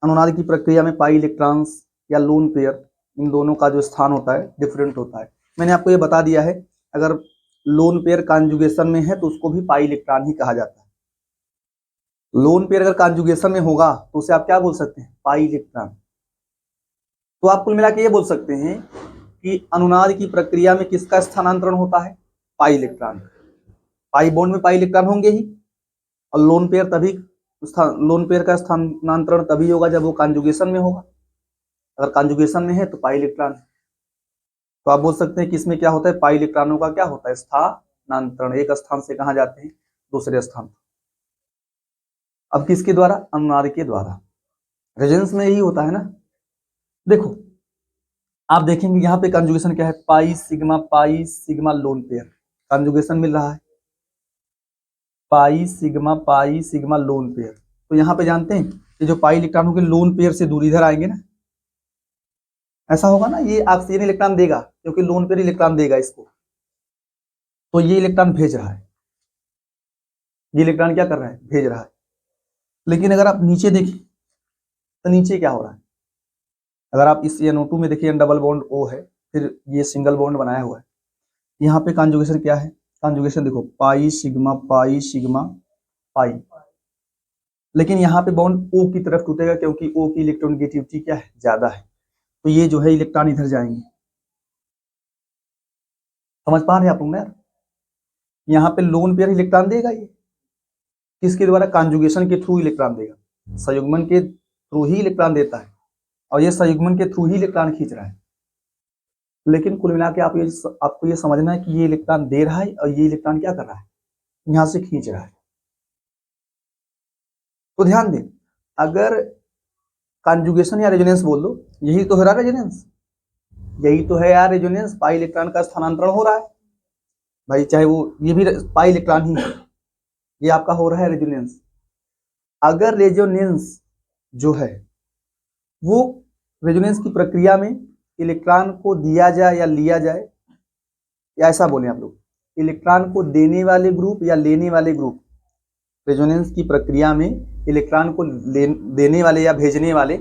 अनुनाद की प्रक्रिया में पाई इलेक्ट्रॉन्स या लोन पेयर, इन दोनों का जो स्थान होता है डिफरेंट होता है। मैंने आपको ये बता दिया है, अगर लोन पेयर कॉन्जुगेशन में है तो उसको भी पाई इलेक्ट्रॉन ही कहा जाता है। लोन पेयर अगर कॉन्जुगेशन में होगा तो उसे आप क्या बोल सकते हैं? Pi electron. तो आप कुल मिला के ये बोल सकते हैं कि अनुनाद की प्रक्रिया में किसका स्थानांतरण होता है? Pi electron. पाई बॉन्ड में पाई इलेक्ट्रॉन होंगे ही, और लोन पेयर तभी लोन पेयर का स्थानांतरण तभी होगा जब वो कॉन्जुगेशन में होगा। अगर कॉन्जुगेशन में है तो पाई इलेक्ट्रॉन। तो आप बोल सकते हैं कि इसमें क्या होता है? पाई इलेक्ट्रॉनों का क्या होता है? स्थानांतरण, एक स्थान से कहाँ जाते हैं? दूसरे स्थान। अब किसके द्वारा? अनुनाद के द्वारा। रेजोनेंस में यही होता है ना। देखो आप देखेंगे यहाँ पे कॉन्जुगेशन क्या है? Pi sigma lone pair conjugation मिल रहा है, पाई सिग्मा लोन पेयर। तो यहाँ पे जानते हैं कि जो पाई इलेक्ट्रॉन होंगे लोन पेयर से दूर इधर आएंगे ना, ऐसा होगा ना। ये ऑक्सीजन इलेक्ट्रॉन देगा क्योंकि लोन पेयर इलेक्ट्रॉन देगा इसको, तो ये इलेक्ट्रॉन भेज रहा है, ये इलेक्ट्रॉन क्या कर रहा है? भेज रहा है। लेकिन अगर आप नीचे देखें तो नीचे क्या हो रहा है? अगर आप इस NO2 में देखिए डबल बॉन्ड O है, फिर ये सिंगल बॉन्ड बनाया हुआ है। यहाँ पे कॉन्जुगेशन क्या है, कॉन्जुगेशन देखो पाई सिग्मा पाई, लेकिन यहाँ पे बॉन्ड O की तरफ टूटेगा क्योंकि O की इलेक्ट्रोनेगेटिविटी क्या है, ज्यादा है, तो ये जो है इलेक्ट्रॉन इधर जाएंगे। समझ पा रहे हैं आप लोग ना यार? यहाँ पे लोन पेयर इलेक्ट्रॉन देगा, ये किसके द्वारा, कॉन्जुगेशन के थ्रू इलेक्ट्रॉन देगा, संयुग्मन के थ्रू ही इलेक्ट्रॉन देता है, और ये संयुग्मन के थ्रू ही इलेक्ट्रॉन खींच रहा है। लेकिन कुल मिला के आपको ये समझना है कि ये इलेक्ट्रॉन दे रहा है और ये इलेक्ट्रॉन क्या कर रहा है, यहाँ से खींच रहा है। तो ध्यान दें, अगर कॉन्जुगेशन या रेजोनेंस बोल दो, यही तो है रहा रेजोनेंस, यही तो है यार रेजोनेंस, पाई इलेक्ट्रॉन का स्थानांतरण हो रहा है भाई, चाहे वो ये भी पाई इलेक्ट्रॉन ही है, ये आपका हो रहा है रेजोनेंस। अगर रेजोनेंस जो है वो रेजोनेंस की प्रक्रिया में इलेक्ट्रॉन को दिया जाए या लिया जाए, या ऐसा बोले आप लोग, इलेक्ट्रॉन को देने वाले ग्रुप या लेने वाले ग्रुप, रेजोनेंस की प्रक्रिया में इलेक्ट्रॉन को देने वाले या भेजने वाले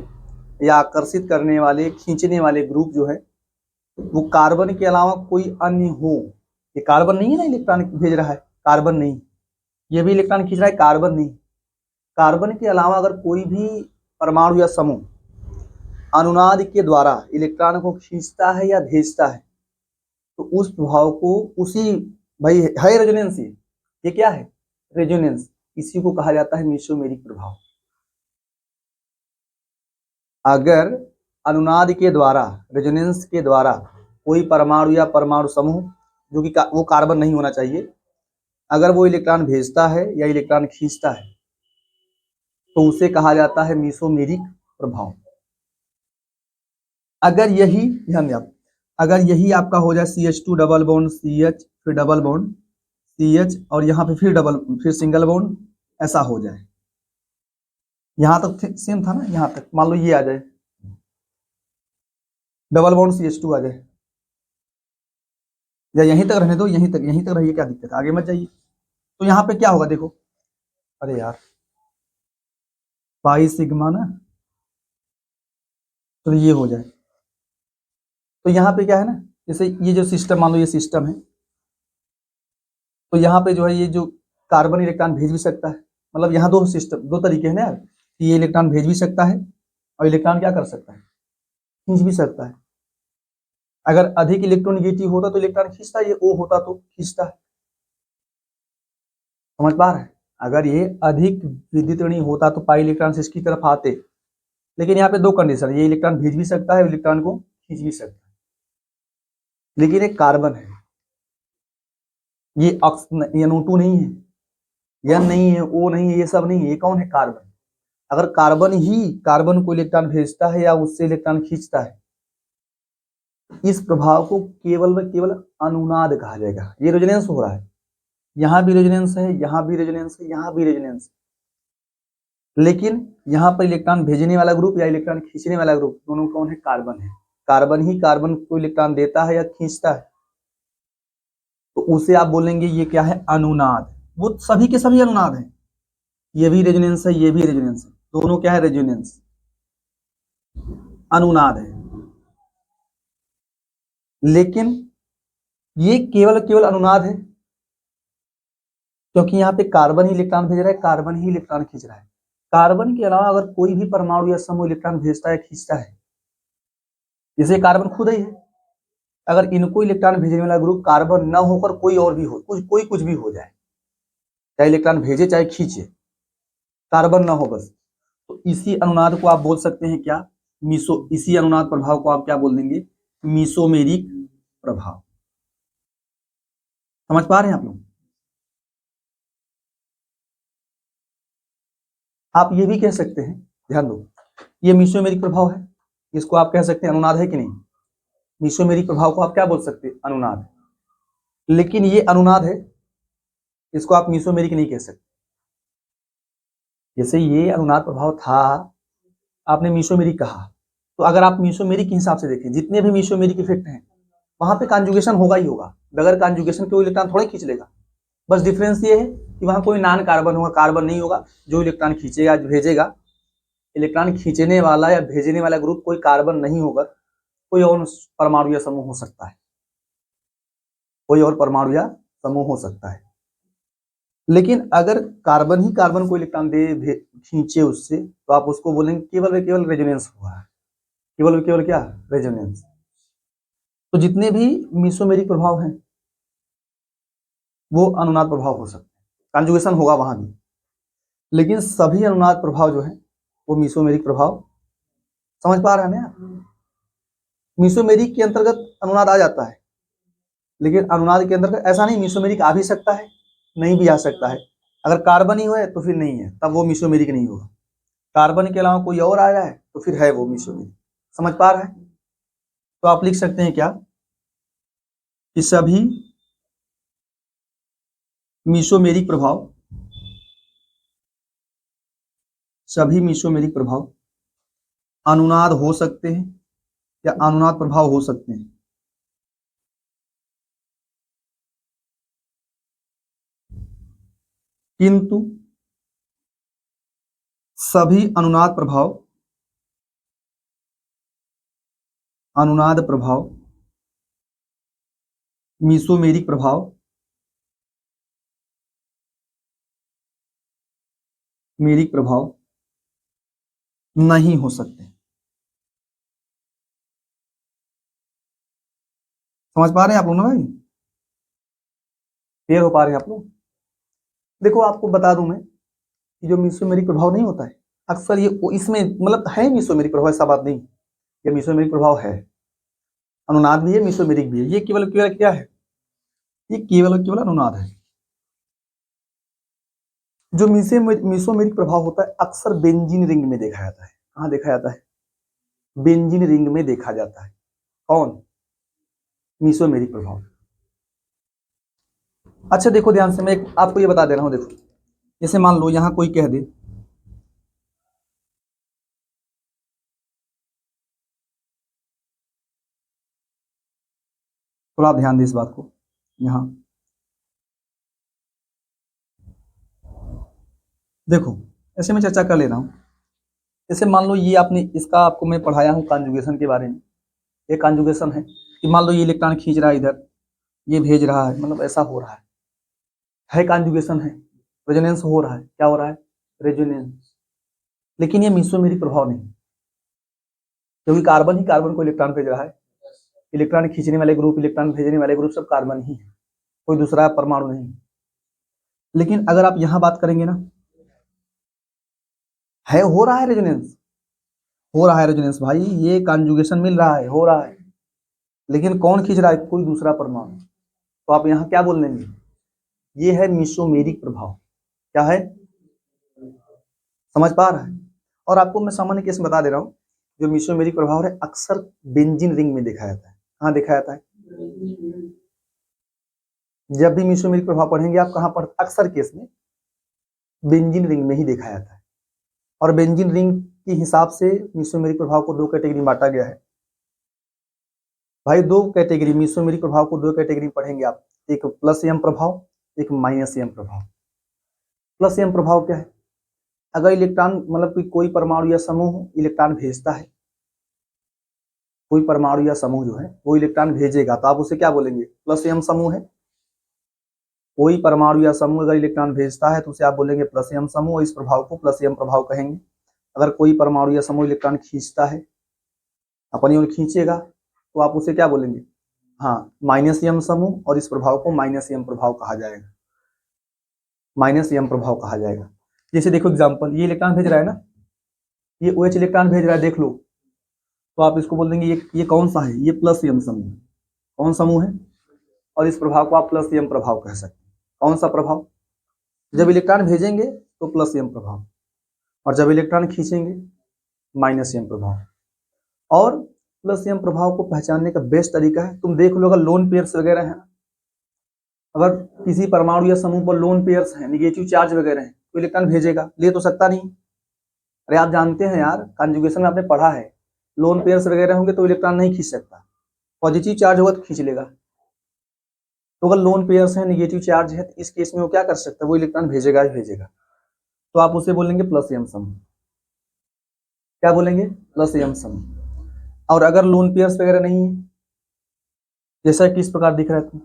या आकर्षित करने वाले, खींचने वाले ग्रुप जो है वो कार्बन के अलावा कोई अन्य हो। ये कार्बन नहीं है ना इलेक्ट्रॉन भेज रहा है, कार्बन नहीं, ये भी इलेक्ट्रॉन खींच रहा है, कार्बन नहीं। कार्बन के अलावा अगर कोई भी परमाणु या समूह अनुनाद के द्वारा इलेक्ट्रॉन को खींचता है या भेजता है, तो उस प्रभाव को उसी, भाई है रेजोनेंस, ये क्या है, रेजोनेंस, इसी को कहा जाता है मेसोमेरिक प्रभाव। अगर अनुनाद के द्वारा, रेजोनेंस के द्वारा कोई परमाणु या परमाणु समूह, जो कि वो कार्बन नहीं होना चाहिए, अगर वो इलेक्ट्रॉन भेजता है या इलेक्ट्रॉन खींचता है, तो उसे कहा जाता है मेसोमेरिक प्रभाव। अगर यही, ध्यान दें, अगर यही आपका हो जाए CH2 डबल बॉन्ड CH, फिर डबल बॉन्ड CH, और यहाँ पे फिर सिंगल बॉन्ड, ऐसा हो जाए, यहां तक सेम था ना, यहां तक मान लो ये आ जाए डबल बॉन्ड CH2 आ जाए, या यहीं तक रहने दो, यहीं तक रहिए, क्या दिक्कत है, आगे मत जाइए। तो यहाँ पे क्या होगा देखो, अरे यार पाई सिग्मा ना, तो ये हो जाए, तो यहाँ पे क्या है ना, जैसे ये जो सिस्टम, मान लो ये सिस्टम है, तो यहाँ पे जो है ये जो कार्बन इलेक्ट्रॉन भेज भी सकता है, मतलब यहाँ दो तरीके हैं ना यार, ये इलेक्ट्रॉन भेज भी सकता है और इलेक्ट्रॉन क्या कर सकता है, खींच भी सकता है। अगर अधिक इलेक्ट्रोनेगेटिव होता तो इलेक्ट्रॉन खींचता, ये O होता तो खींचता है। समझ पा रहे हैं, अगर ये अधिक विद्युत ऋणी होता तो पाई इलेक्ट्रॉन से इसकी तरफ आते, लेकिन यहाँ पे दो कंडीशन, ये इलेक्ट्रॉन भेज भी सकता है, इलेक्ट्रॉन को खींच भी सकता है, लेकिन एक कार्बन है, ये NO2 नहीं है, N नहीं है, O नहीं है, ये सब नहीं है, ये कौन है, कार्बन। अगर कार्बन को इलेक्ट्रॉन भेजता है या उससे इलेक्ट्रॉन खींचता है, इस प्रभाव को केवल व केवल अनुनाद कहा जाएगा। ये रेजोनेंस हो रहा है, यहाँ भी रेजोनेंस है, यहाँ भी रेजोनेंस है, यहाँ भी रेजोनेंस, लेकिन यहाँ पर इलेक्ट्रॉन भेजने वाला ग्रुप या इलेक्ट्रॉन खींचने वाला ग्रुप दोनों कौन है, कार्बन है। कार्बन ही कार्बन को इलेक्ट्रॉन देता है या खींचता है, तो उसे आप बोलेंगे ये क्या है, अनुनाद। वो सभी के सभी अनुनाद हैं, ये भी रेजोनेंस है, ये भी रेजोनेंस है, दोनों क्या है, रेजोनेंस, अनुनाद है। लेकिन ये केवल अनुनाद है, क्योंकि यहाँ पे कार्बन ही इलेक्ट्रॉन भेज रहा है, कार्बन ही इलेक्ट्रॉन खींच रहा है। कार्बन के अलावा अगर कोई भी परमाणु या समूह इलेक्ट्रॉन भेजता है, खींचता है, जैसे कार्बन खुद ही है, अगर इनको इलेक्ट्रॉन भेजने वाला ग्रुप कार्बन न होकर कोई और भी हो, कुछ भी हो जाए, चाहे इलेक्ट्रॉन भेजे चाहे खींचे, कार्बन ना हो बस, तो इसी अनुनाद को आप बोल सकते हैं क्या, इसी अनुनाद प्रभाव को आप क्या बोल देंगे, मेसोमेरिक प्रभाव। समझ पा रहे हैं आप लोग? आप ये भी कह सकते हैं, ध्यान दो, ये मेसोमेरिक प्रभाव है, इसको आप कह सकते हैं अनुनाद है कि नहीं, मेसोमेरिक प्रभाव को आप क्या बोल सकते हैं, अनुनाद। लेकिन ये अनुनाद है, इसको आप मेसोमेरिक नहीं कह सकते। जैसे ये अनुनाद प्रभाव था, आपने मेसोमेरिक कहा, तो अगर आप मेसोमेरिक के हिसाब से देखें, जितने भी मेसोमेरिक इफेक्ट हैं वहां पे कॉन्जुगेशन होगा ही होगा, बगैर कॉन्जुगेशन के इलेक्ट्रॉन थोड़ा खींच लेगा। बस डिफरेंस ये है कि वहां कोई नॉन कार्बन होगा, कार्बन नहीं होगा जो इलेक्ट्रॉन खींचेगा, भेजेगा, इलेक्ट्रॉन खींचने वाला या भेजने वाला ग्रुप कोई कार्बन नहीं होगा, कोई और परमाणु या समूह हो सकता है, कोई और परमाणु या समूह हो सकता है। लेकिन अगर कार्बन ही कार्बन को इलेक्ट्रॉन दे खींचे उससे, तो आप उसको बोलेंगे केवल व केवल रेजोनेंस हुआ है, केवल व केवल क्या, रेजोनेंस। तो जितने भी मीसोमेरिक प्रभाव हैं वो अनुनाद प्रभाव हो सकते हैं, कॉन्जुगेशन होगा वहां भी, लेकिन सभी अनुनाद प्रभाव जो है वो मीसोमेरिक प्रभाव, समझ पा रहे हैं ना। मीसोमेरिक के अंतर्गत अनुनाद आ जाता है, लेकिन अनुनाद के अंतर्गत ऐसा नहीं, मीसोमेरिक आ भी सकता है, नहीं भी आ सकता है। अगर कार्बन ही हो तो फिर नहीं है, तब वो मीसोमेरिक नहीं होगा। कार्बन के अलावा कोई और आ रहा है तो फिर है वो मीसोमेरिक। समझ पा रहे हैं? तो आप लिख सकते हैं क्या कि सभी मीसोमेरिक प्रभाव, सभी मीसोमेरिक प्रभाव अनुनाद हो सकते हैं या अनुनाद प्रभाव हो सकते हैं। किंतु सभी अनुनाद प्रभाव, अनुनाद प्रभाव मीसोमेरिक प्रभाव, मेरिक प्रभाव नहीं हो सकते। समझ पा रहे हैं आप लोग ना भाई? क्लियर हो पा रहे हैं आप लोग? देखो आपको बता दूं मैं कि जो मीसोमेरिक प्रभाव नहीं होता है, अक्सर ये इसमें मतलब है मीसोमेरिक प्रभाव, ऐसा बात नहीं, ये मीसोमेरिक प्रभाव है, अनुनाद भी है मीसोमेरिक भी है। ये केवल केवल क्या है, ये केवल केवल अनुनाद है। जो मीसोमेरिक प्रभाव होता है अक्सर बेंजीन रिंग में देखा जाता है। कहाँ देखा जाता है? बेंजीन रिंग में देखा जाता है। कौन? मीसोमेरिक प्रभाव। अच्छा देखो ध्यान से, मैं आपको ये बता दे रहा हूं। देखो जैसे मान लो यहां कोई कह दे थोड़ा ध्यान दे इस बात को, यहां देखो ऐसे में चर्चा कर ले रहा हूं। जैसे मान लो ये आपने इसका आपको मैं पढ़ाया हूं कॉन्जुगेशन के बारे में। ये कॉन्जुगेशन है कि मान लो ये इलेक्ट्रॉन खींच रहा है इधर, ये भेज रहा है, मतलब ऐसा हो रहा है कॉन्जुगेशन है, रेजोनेंस हो रहा है। क्या हो रहा है? रेजोनेंस। लेकिन ये मीसोमेरिक प्रभाव नहीं, क्योंकि कार्बन ही कार्बन को इलेक्ट्रॉन भेज रहा है। इलेक्ट्रॉन खींचने वाले ग्रुप, इलेक्ट्रॉन भेजने वाले ग्रुप सब कार्बन ही है, कोई दूसरा परमाणु नहीं। लेकिन अगर आप यहां बात करेंगे ना, है हो रहा है रेजोनेंस, हो रहा है रेजोनेंस भाई, ये कॉन्जुगेशन मिल रहा है, हो रहा है, लेकिन कौन खींच रहा है? कोई दूसरा परमाणु। तो आप यहाँ क्या बोल देंगे? ये है मीसोमेरिक प्रभाव। क्या है? समझ पा रहा है? और आपको मैं सामान्य केस में बता दे रहा हूँ, जो मीसोमेरिक प्रभाव है अक्सर बेंजीन रिंग में देखा जाता है। कहाँ देखा जाता है? जब भी मीसोमेरिक प्रभाव पढ़ेंगे आप, कहाँ पर? अक्सर केस में बेंजीन रिंग में ही देखा जाता है। और बेंजीन रिंग के हिसाब से मीसोमेरिक प्रभाव को दो कैटेगरी में बांटा गया है भाई। दो कैटेगरी मीसोमेरिक प्रभाव को दो कैटेगरी पढ़ेंगे आप, एक प्लस एम प्रभाव, एक माइनस एम प्रभाव। प्लस एम प्रभाव क्या है? अगर इलेक्ट्रॉन मतलब कि कोई परमाणु या समूह इलेक्ट्रॉन भेजता है, कोई परमाणु या समूह जो है वो इलेक्ट्रॉन भेजेगा, तो आप उसे क्या बोलेंगे? प्लस एम समूह है। कोई परमाणु या समूह अगर इलेक्ट्रॉन भेजता है तो उसे आप बोलेंगे प्लस एम समूह, इस प्रभाव को प्लस एम प्रभाव कहेंगे। अगर कोई परमाणु या समूह इलेक्ट्रॉन खींचता है, अपनी ओर खींचेगा, तो आप उसे क्या बोलेंगे? हाँ, माइनस एम समूह, और इस प्रभाव को माइनस एम प्रभाव कहा जाएगा, माइनस एम प्रभाव कहा जाएगा। जैसे देखो एग्जांपल, ये इलेक्ट्रॉन भेज रहा है ना, ये OH इलेक्ट्रॉन भेज रहा है, देख लो, तो आप इसको बोल देंगे ये कौन सा है? ये प्लस एम समूह। कौन समूह है? और इस प्रभाव को आप प्लस एम प्रभाव कह सकते हैं। कौन सा प्रभाव? जब इलेक्ट्रॉन भेजेंगे तो प्लस एम प्रभाव, और जब इलेक्ट्रॉन खींचेंगे माइनस एम प्रभाव। और प्लस एम प्रभाव को पहचानने का बेस्ट तरीका है, तुम देख लो, अगर लोन पेयर्स वगैरह हैं, अगर किसी परमाणु या समूह पर लोन पेयर्स हैं, निगेटिव चार्ज वगैरह हैं, तो इलेक्ट्रॉन भेजेगा, ले तो सकता नहीं। अरे आप जानते हैं यार, कॉन्जुगेशन में आपने पढ़ा है, लोन पेयर्स वगैरह होंगे तो इलेक्ट्रॉन नहीं खींच सकता, पॉजिटिव चार्ज होगा तो खींच लेगा। तो अगर लोन पेयर्स हैं, निगेटिव चार्ज है, तो इस केस में वो क्या कर सकता है? वो इलेक्ट्रॉन भेजेगा ही भेजेगा। तो आप उसे बोलेंगे प्लस एम समूह। क्या बोलेंगे, प्लस एम समूह। और अगर लोन पेयर्स वगैरह नहीं है, जैसा कि इस प्रकार दिख रहा है तो,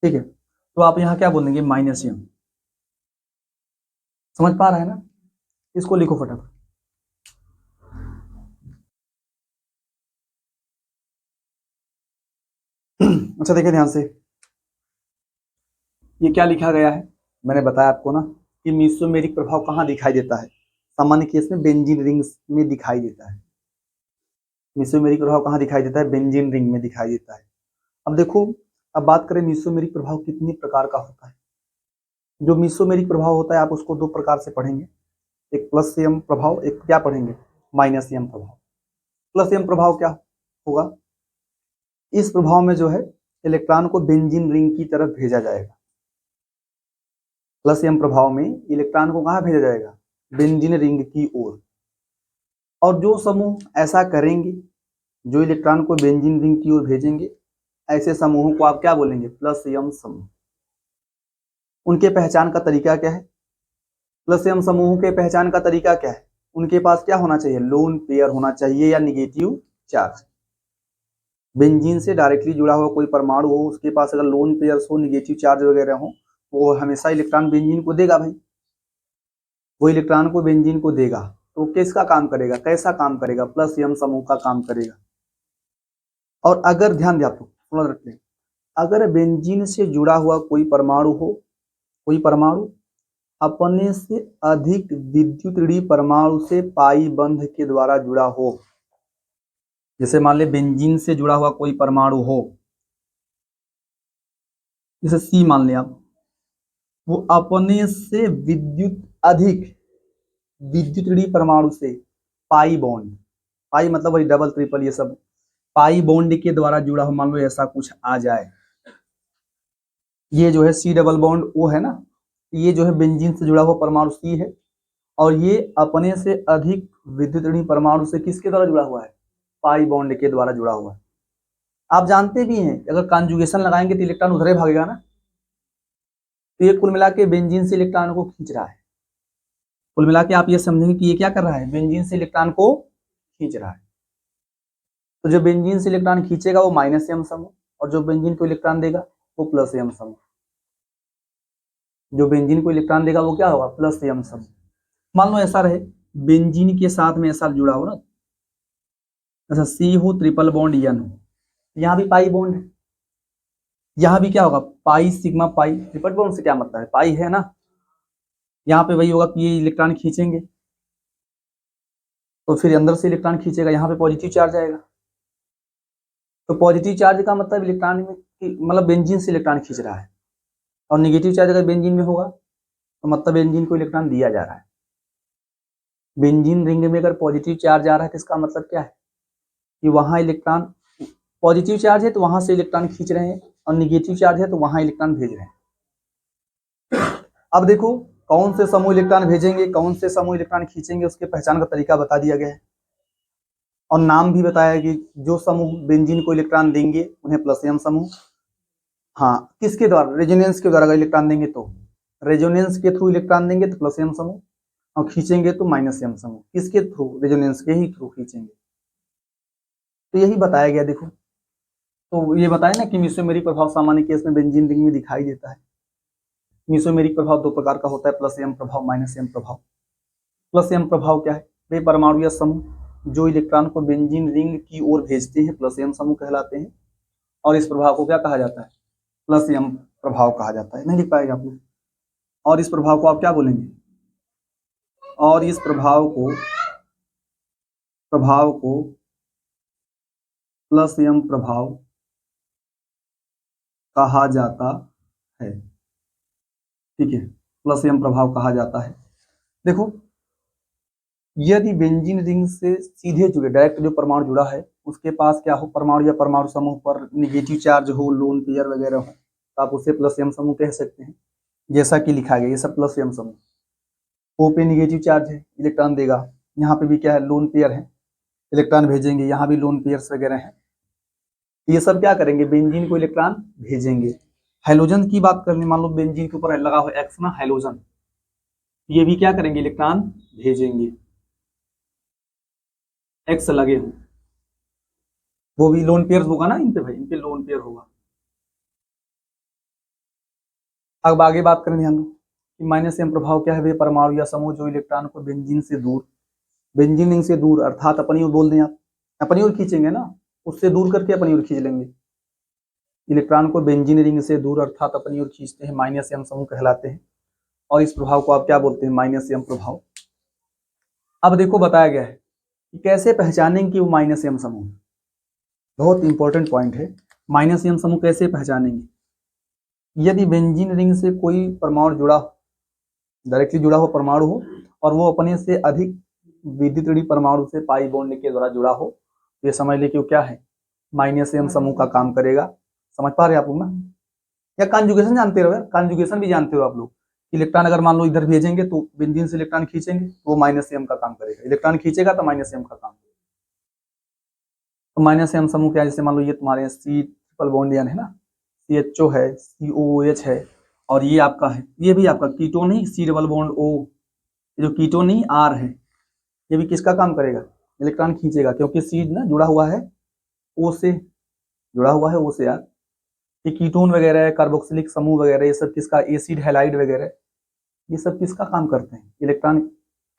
ठीक है, तो आप यहाँ क्या बोलेंगे, माइनस एम। समझ पा रहे हैं ना, इसको लिखो फटाफट। अच्छा देखिए ध्यान से, ये क्या लिखा गया है, मैंने बताया आपको ना कि मीसोमेरिक प्रभाव कहाँ दिखाई देता है, सामान्य केस में बेंजीन रिंग्स में दिखाई देता है। मीसोमेरिक प्रभाव कहाँ दिखाई देता है, बेंजीन रिंग में दिखाई देता है। अब देखो, अब बात करें मीसोमेरिक प्रभाव कितने प्रकार का होता है। जो मीसोमेरिक प्रभाव होता है आप उसको दो प्रकार से पढ़ेंगे, एक प्लस एम प्रभाव, एक क्या पढ़ेंगे, माइनस एम प्रभाव। प्लस एम प्रभाव क्या होगा, इस प्रभाव में जो है इलेक्ट्रॉन को बेंजीन रिंग की तरफ भेजा जाएगा। प्लस एम प्रभाव में इलेक्ट्रॉन को कहाँ भेजा जाएगा, बेंजीन रिंग की ओर। और जो समूह ऐसा करेंगे, जो इलेक्ट्रॉन को बेंजीन रिंग की ओर भेजेंगे, ऐसे समूहों को आप क्या बोलेंगे, प्लस एम समूह। उनके पहचान का तरीका क्या है, प्लस एम समूहों के पहचान का तरीका क्या है, उनके पास क्या होना चाहिए, लोन पेयर होना चाहिए या निगेटिव चार्ज। बेंजीन से डायरेक्टली जुड़ा हुआ कोई परमाणु हो, उसके पास अगर लोन पेयर्स हो, निगेटिव चार्ज वगैरह हो, वो हमेशा इलेक्ट्रॉन बेंजीन को देगा भाई, वो इलेक्ट्रॉन को बेंजीन को देगा। तो किसका काम करेगा, कैसा काम करेगा, प्लस एम समूह का काम करेगा। और अगर ध्यान दें आप लोग, थोड़ा रख लें, अगर बेंजीन से जुड़ा हुआ कोई परमाणु हो, कोई परमाणु अपने से अधिक विद्युत ऋणात्मक परमाणु से पाई बंध के द्वारा जुड़ा हो, जैसे मान ले बेंजीन से जुड़ा हुआ कोई परमाणु हो, जैसे सी मान लें आप, वो अपने से अधिक विद्युत ऋणात्मक परमाणु से पाई बॉन्ड, पाई मतलब वही डबल ट्रिपल ये सब, पाई बॉन्ड के द्वारा जुड़ा हो, मान लो ऐसा कुछ आ जाए, ये जो है सी डबल बॉन्ड वो है ना, ये जो है बेंजीन से जुड़ा हुआ परमाणु सी है, और ये अपने से अधिक विद्युत ऋणात्मक परमाणु से किसके द्वारा जुड़ा हुआ है, पाई बॉन्ड के द्वारा जुड़ा हुआ है। आप जानते भी हैं अगर कॉन्जुगेशन लगाएंगे तो इलेक्ट्रॉन उधर ही भागेगा ना, तो ये कुल मिला के बेंजीन से इलेक्ट्रॉन को खींच रहा है। कुल मिला के आप ये समझेंगे कि ये क्या कर रहा है, बेंजीन से इलेक्ट्रॉन को खींच रहा है। तो जो बेंजीन से इलेक्ट्रॉन खींचेगा वो माइनस एम समूह, और जो बेंजीन को इलेक्ट्रॉन देगा वो प्लस एम समूह। जो बेंजीन को इलेक्ट्रॉन देगा वो क्या होगा, प्लस एम समूह। मान लो ऐसा रहे बेंजीन के साथ में ऐसा जुड़ा हो ना, ऐसा सी हो, ट्रिपल बॉन्ड एन हो, यहाँ भी पाई बॉन्ड है, यहाँ भी क्या होगा, पाई सिग्मा पाई, ट्रिपल बॉन्ड से क्या मतलब है, पाई है ना, यहाँ पे वही होगा कि ये इलेक्ट्रॉन खींचेंगे तो फिर अंदर से इलेक्ट्रॉन खींचेगा, यहाँ पे पॉजिटिव चार्ज आएगा, तो पॉजिटिव चार्ज का मतलब इलेक्ट्रॉन में, मतलब बेंजीन से इलेक्ट्रॉन खींच रहा है, और निगेटिव चार्ज अगर बेंजीन में होगा तो मतलब बेंजीन को इलेक्ट्रॉन दिया जा रहा है। बेंजीन रिंग में अगर पॉजिटिव चार्ज आ रहा है तो इसका मतलब क्या है कि वहां इलेक्ट्रॉन, पॉजिटिव चार्ज है तो वहां से इलेक्ट्रॉन खींच रहे हैं, और निगेटिव चार्ज है तो वहां इलेक्ट्रॉन भेज रहे हैं। अब देखो कौन से समूह इलेक्ट्रॉन भेजेंगे, कौन से समूह इलेक्ट्रॉन खींचेंगे, उसके पहचान का तरीका बता दिया गया है, और नाम भी बताया कि जो समूह बेंजीन को इलेक्ट्रॉन देंगे उन्हें प्लस एम समूह। हाँ, किसके द्वारा, रेजोनेंस के द्वारा अगर इलेक्ट्रॉन देंगे तो, रेजोनेंस के थ्रू इलेक्ट्रॉन देंगे तो प्लस एम समूह, और खींचेंगे तो माइनस एम समूह। किसके थ्रू, रेजोनेंस के ही थ्रू खींचेंगे। तो यही बताया गया। देखो तो ये बताया ना कि मीसोमेरिक प्रभाव सामान्य केस में बेंजीन रिंग में दिखाई देता है। मीसोमेरिक प्रभाव दो प्रकार का होता है, प्लस एम प्रभाव, माइनस एम प्रभाव। प्लस एम प्रभाव क्या है, वे परमाणु या समूह जो इलेक्ट्रॉन को बेंजीन रिंग की ओर भेजते हैं प्लस एम समूह कहलाते हैं, और इस प्रभाव को क्या कहा जाता है, प्लस एम प्रभाव कहा जाता है। नहीं लिख पाएगा आप लोग। और इस प्रभाव को आप क्या बोलेंगे, और इस प्रभाव को प्लस एम प्रभाव कहा जाता है। ठीक है, प्लस एम प्रभाव कहा जाता है। देखो यदि बेंजीन रिंग से सीधे जुड़े, डायरेक्ट जो परमाणु जुड़ा है उसके पास क्या हो, परमाणु या परमाणु समूह पर निगेटिव चार्ज हो, लोन पेयर वगैरह हो, तो आप उसे प्लस एम समूह कह सकते हैं। जैसा कि लिखा गया ये सब प्लस एम समूह, ओ पे निगेटिव चार्ज है, इलेक्ट्रॉन देगा, यहाँ पे भी क्या है, लोन पेयर है, इलेक्ट्रॉन भेजेंगे, यहाँ भी लोन पेयर्स वगैरह है, ये सब क्या करेंगे, बेंजीन को इलेक्ट्रॉन भेजेंगे। हाइड्रोजन की बात करने, मान लो बेंजीन के ऊपर लगा हुआ एक्स ना हाइड्रोजन, ये भी क्या करेंगे, इलेक्ट्रॉन भेजेंगे। एक्स लगे हों, वो भी लोन पेयर होगा ना इन पे भाई, इन पे लोन पेयर होगा। अब आगे बात करें, ध्यान दो कि माइनस एम प्रभाव क्या है, वे परमाणु या समूह जो इलेक्ट्रॉन को बेंजीन से दूर, बेंजीन रिंग से दूर अर्थात अपनी ओर बोल दें आप, अपनी ओर खींचेंगे ना, उससे दूर करके अपनी ओर खींच लेंगे। इलेक्ट्रॉन को बेंजीन रिंग से दूर अर्थात अपनी ओर खींचते हैं, माइनस एम समूह कहलाते हैं। और इस प्रभाव को आप क्या बोलते हैं, माइनस एम प्रभाव। अब देखो बताया गया है कि कैसे पहचानेंगे कि वो माइनस एम समूह, बहुत इंपॉर्टेंट पॉइंट है। माइनस एम समूह कैसे पहचानेंगे, यदि बेंजीन रिंग से कोई परमाणु जुड़ा हो, डायरेक्टली जुड़ा हो परमाणु हो, और वो अपने से अधिक विद्युत ऋणात्मक परमाणु से पाई बॉन्ड के द्वारा जुड़ा हो, तो ये समझ ले कि वो क्या है, माइनस एम समूह का काम करेगा। समझ पा रहे हैं आप लोग ना? या कॉन्जुगेशन जानते हो, कॉन्जुगेशन भी जानते हो आप लोग। इलेक्ट्रॉन अगर मान लो इधर भेजेंगे तो बेंजीन से इलेक्ट्रॉन खींचेंगे तो वो माइनस एम का काम करेगा, इलेक्ट्रॉन खींचेगा तो माइनस एम का काम करेगा। तो माइनस एम समूह क्या है, जैसे मान लो ये तुम्हारे सी ट्रिपल बॉन्ड है ना, CHO है, COOH है, और ये आपका है, ये भी आपका कीटोन ही, C डबल बॉन्ड O, जो कीटोन ही R है, ये भी किसका काम करेगा, इलेक्ट्रॉन खींचेगा, क्योंकि C ना जुड़ा हुआ है O से, जुड़ा हुआ है O से यार। ये कीटोन वगैरह, कार्बोक्सिलिक समूह वगैरह, ये सब किसका, एसिड हैलाइड वगैरह, ये सब किसका काम करते हैं, इलेक्ट्रॉन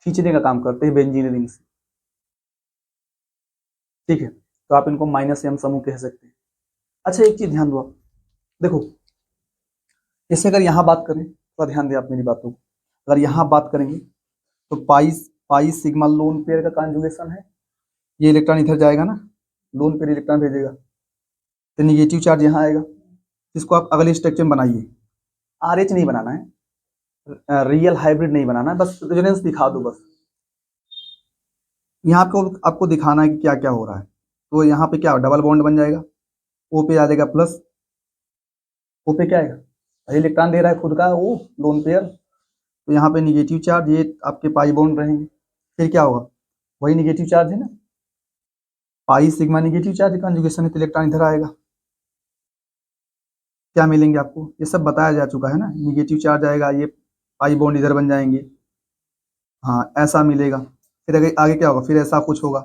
खींचने का काम करते हैं बेंजीन रिंग से। ठीक है, तो आप इनको माइनस एम समूह कह सकते हैं। अच्छा एक चीज ध्यान दो आप, देखो इससे अगर यहाँ बात करें, थोड़ा ध्यान दें आप मेरी बातों को, अगर यहाँ बात करेंगे तो पाई पाई सिग्मा लोन पेयर का कॉन्जुगेशन है, ये इलेक्ट्रॉन इधर जाएगा ना, लोन पेयर इलेक्ट्रॉन भेजेगा, तो निगेटिव चार्ज यहाँ आएगा। इसको आप अगले स्ट्रक्चर में बनाइए, RH नहीं बनाना है, रियल हाइब्रिड नहीं बनाना है, बस रेजोनेंस दिखा दो बस। यहाँ आपको आपको दिखाना है कि क्या क्या हो रहा है। तो यहाँ पे क्या डबल बॉन्ड बन जाएगा, O पे आ जाएगा प्लस, O पे क्या आएगा, इलेक्ट्रॉन दे रहा है खुद का वो लोन पेयर, तो यहाँ पे निगेटिव चार्ज, ये आपके पाई बॉन्ड रहेंगे, फिर क्या होगा, वही निगेटिव चार्ज है ना, pi sigma negative charge conjugation है, तो इलेक्ट्रॉन इधर आएगा, क्या मिलेंगे आपको, ये सब बताया जा चुका है ना, निगेटिव चार्ज आएगा, ये पाई बॉन्ड इधर बन जाएंगे, हाँ ऐसा मिलेगा। फिर आगे आगे क्या होगा, फिर ऐसा कुछ होगा,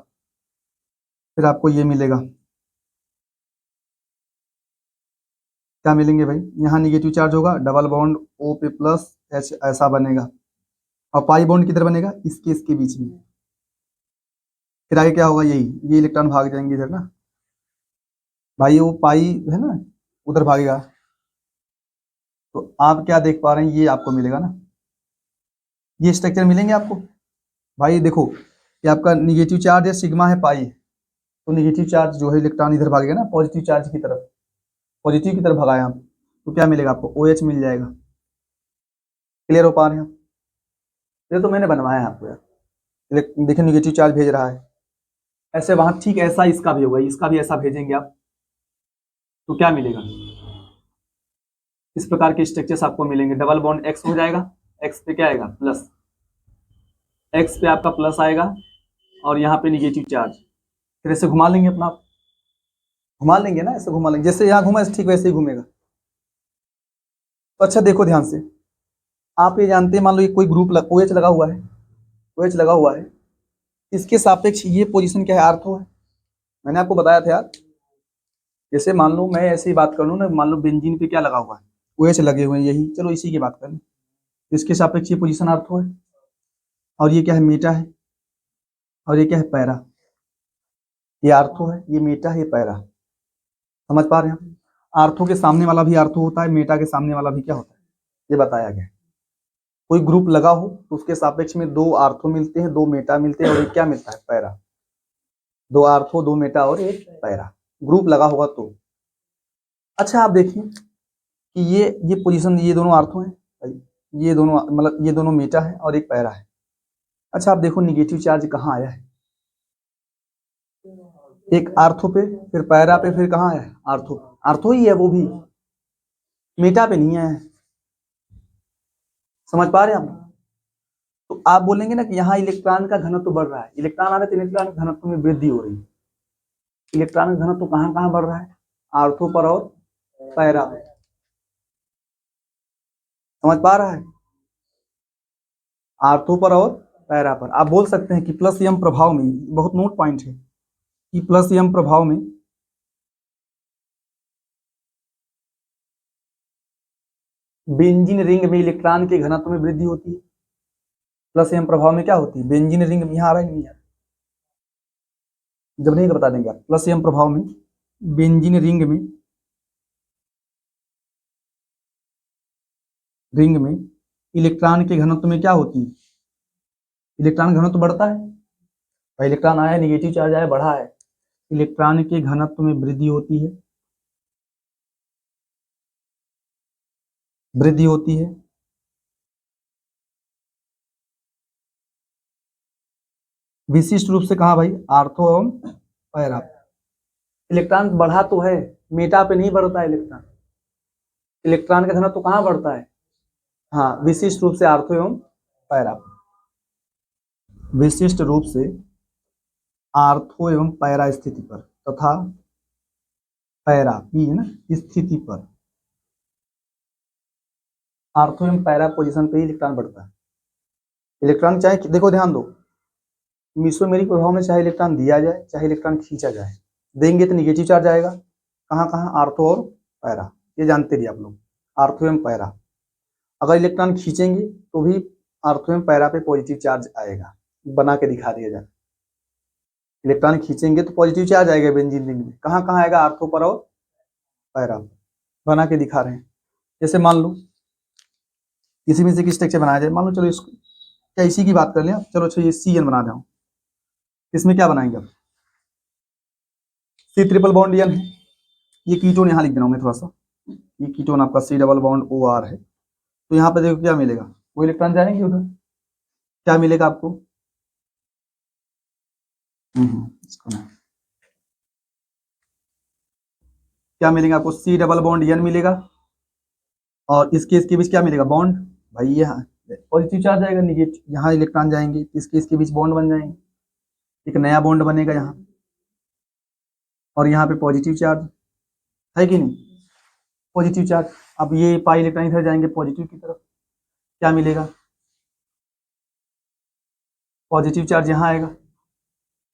फिर आपको ये मिलेगा, क्या मिलेंगे भाई, यहाँ निगेटिव चार्ज होगा, डबल बॉन्ड O पे प्लस H ऐसा बनेगा, और पाई बॉन्ड किधर बनेगा, इसके इसके बीच में। फिर आगे क्या होगा, यही ये इलेक्ट्रॉन भाग जाएंगे इधर ना भाई, वो पाई है ना उधर भागेगा, तो आप क्या देख पा रहे हैं, ये आपको मिलेगा ना, ये स्ट्रक्चर मिलेंगे आपको। भाई देखो ये आपका निगेटिव चार्ज है, सिग्मा है, पाई है, तो निगेटिव चार्ज जो है इलेक्ट्रॉन इधर भागेगा ना पॉजिटिव चार्ज की तरफ, पॉजिटिव की तरफ भगाया आप, तो क्या मिलेगा आपको, OH मिल जाएगा। क्लियर हो पा रहे हैं आप? ये तो मैंने बनवाया है आपको यार, देखिए निगेटिव चार्ज भेज रहा है, ऐसे वहां ठीक ऐसा इसका भी होगा, इसका भी ऐसा भेजेंगे आप, तो क्या मिलेगा, इस प्रकार के स्ट्रक्चर्स आपको मिलेंगे। डबल बॉन्ड X हो जाएगा, X पे क्या आएगा प्लस, X पे आपका प्लस आएगा, और यहाँ पे निगेटिव चार्ज, फिर ऐसे घुमा लेंगे अपना, घुमा लेंगे ना, ऐसे घुमा लेंगे, जैसे यहाँ घुमा ठीक वैसे ही घूमेगा। तो अच्छा देखो ध्यान से, आप ये जानते हैं, मान लो ये कोई ग्रुप OH लगा हुआ है, OH लगा हुआ है, इसके सापेक्ष ये पोजीशन क्या है, आर्थो है, मैंने आपको बताया था यार। जैसे मान लो मैं ऐसे ही बात कर लूँ ना, मान लो बेंजीन पे क्या लगा हुआ है, OH लगे हुए हैं, यही चलो इसी की बात करें, इसके सापेक्ष ये पोजीशन आर्थो है, और ये क्या है, मीटा है, और ये क्या है, पैरा। ये आर्थो है, ये मीटा है, ये पैरा। समझ पा रहे हैं आप? आर्थो के सामने वाला भी आर्थो होता है, मीटा के सामने वाला भी क्या होता है, ये बताया गया है। कोई ग्रुप लगा हो तो उसके सापेक्ष में दो आर्थो मिलते हैं, दो मेटा मिलते हैं, और एक क्या मिलता है, पैरा। दो आर्थो, दो मेटा और एक पैरा, ग्रुप लगा होगा तो। अच्छा आप देखिए कि ये पोजीशन, ये दोनों आर्थो हैं, ये दोनों मतलब ये दोनों मेटा है और एक पैरा है। अच्छा आप देखो निगेटिव चार्ज कहाँ आया है, एक आर्थो पे, फिर पैरा पे, फिर कहाँ है, आर्थो, आर्थो ही है वो भी, मेटा पे नहीं है। समझ पा रहे हैं आप? तो आप बोलेंगे ना कि यहाँ इलेक्ट्रॉन का घनत्व बढ़ रहा है, इलेक्ट्रॉन आ रहे तो इलेक्ट्रॉन के घनत्व में वृद्धि हो रही है। इलेक्ट्रॉन का घनत्व कहाँ कहाँ बढ़ रहा है, आर्थो पर और पैरा पर। समझ पा रहा है, आर्थो पर और पैरा पर। आप बोल सकते हैं कि प्लस एम प्रभाव में, बहुत नोट पॉइंट है कि प्लस एम प्रभाव में बेंजीन रिंग में इलेक्ट्रॉन के घनत्व में वृद्धि होती है। प्लस एम प्रभाव में क्या होती है, बेंजीन रिंग में, यहाँ आ रहा है नहीं यार, जब नहीं बता देंगे आप। प्लस एम प्रभाव में बेंजीन रिंग में इलेक्ट्रॉन के घनत्व में क्या होती है, इलेक्ट्रॉन घनत्व बढ़ता है। भाई इलेक्ट्रॉन आया, निगेटिव चार्ज आया, बढ़ा है, इलेक्ट्रॉन के घनत्व में वृद्धि होती है, वृद्धि होती है। विशिष्ट रूप से कहा भाई, आर्थो एवं पैरा। इलेक्ट्रॉन बढ़ा तो है, मेटा पे नहीं बढ़ता है इलेक्ट्रॉन। इलेक्ट्रॉन का घनत्व तो कहाँ बढ़ता है, हाँ, विशिष्ट रूप से आर्थो एवं पैरा। विशिष्ट रूप से आर्थो एवं पैरा स्थिति पर तथा पैरा पी है ना स्थिति पर, आर्थो एवं पैरा पोजीशन पे ही इलेक्ट्रॉन बढ़ता है। इलेक्ट्रॉन चाहे देखो, ध्यान दो, मेसोमेरिक प्रभाव में चाहे इलेक्ट्रॉन दिया जाए चाहे इलेक्ट्रॉन खींचा जाए, देंगे तो निगेटिव चार्ज आएगा। कहाँ कहाँ, आर्थो और पैरा, ये जानते रहिए आप लोग, आर्थो एवं पैरा। अगर इलेक्ट्रॉन खींचेंगे तो भी आर्थो एवं पैरा पे पॉजिटिव चार्ज आएगा, बना के दिखा दिया जाए। इलेक्ट्रॉन खींचेंगे तो पॉजिटिव चार्ज आएगा बेंजीन रिंग में, कहाँ कहाँ आएगा, आर्थो पर और पैरा। बना के दिखा रहे हैं। जैसे मान लो किसी में से किस स्ट्रक्चर बनाया जाए, मान लो चलो इसको, क्या इसी की बात कर लें, चलो अच्छा ये CN बना दें। इसमें क्या बनाएंगे आप, C ट्रिपल बॉन्ड N है, ये कीटोन यहाँ लिख देना मैं थोड़ा सा, ये कीटोन आपका C डबल बॉन्ड OR है। तो यहाँ पे देखो क्या मिलेगा, वो इलेक्ट्रॉन जाएंगे उधर, क्या मिलेगा आपको, इसको ना, क्या मिलेगा आपको, C डबल बॉन्ड N मिलेगा, और इसके बीच क्या मिलेगा, बॉन्ड। भाई यहाँ पॉजिटिव चार्ज आएगा, निगेटिव, यहाँ इलेक्ट्रॉन जाएंगे, इसके बीच बॉन्ड बन जाएंगे, एक नया बॉन्ड बनेगा यहाँ, और यहाँ पे पॉजिटिव चार्ज है कि नहीं, पॉजिटिव चार्ज। अब ये पाई इलेक्ट्रॉन इधर जाएंगे पॉजिटिव की तरफ, क्या मिलेगा, पॉजिटिव चार्ज यहाँ आएगा,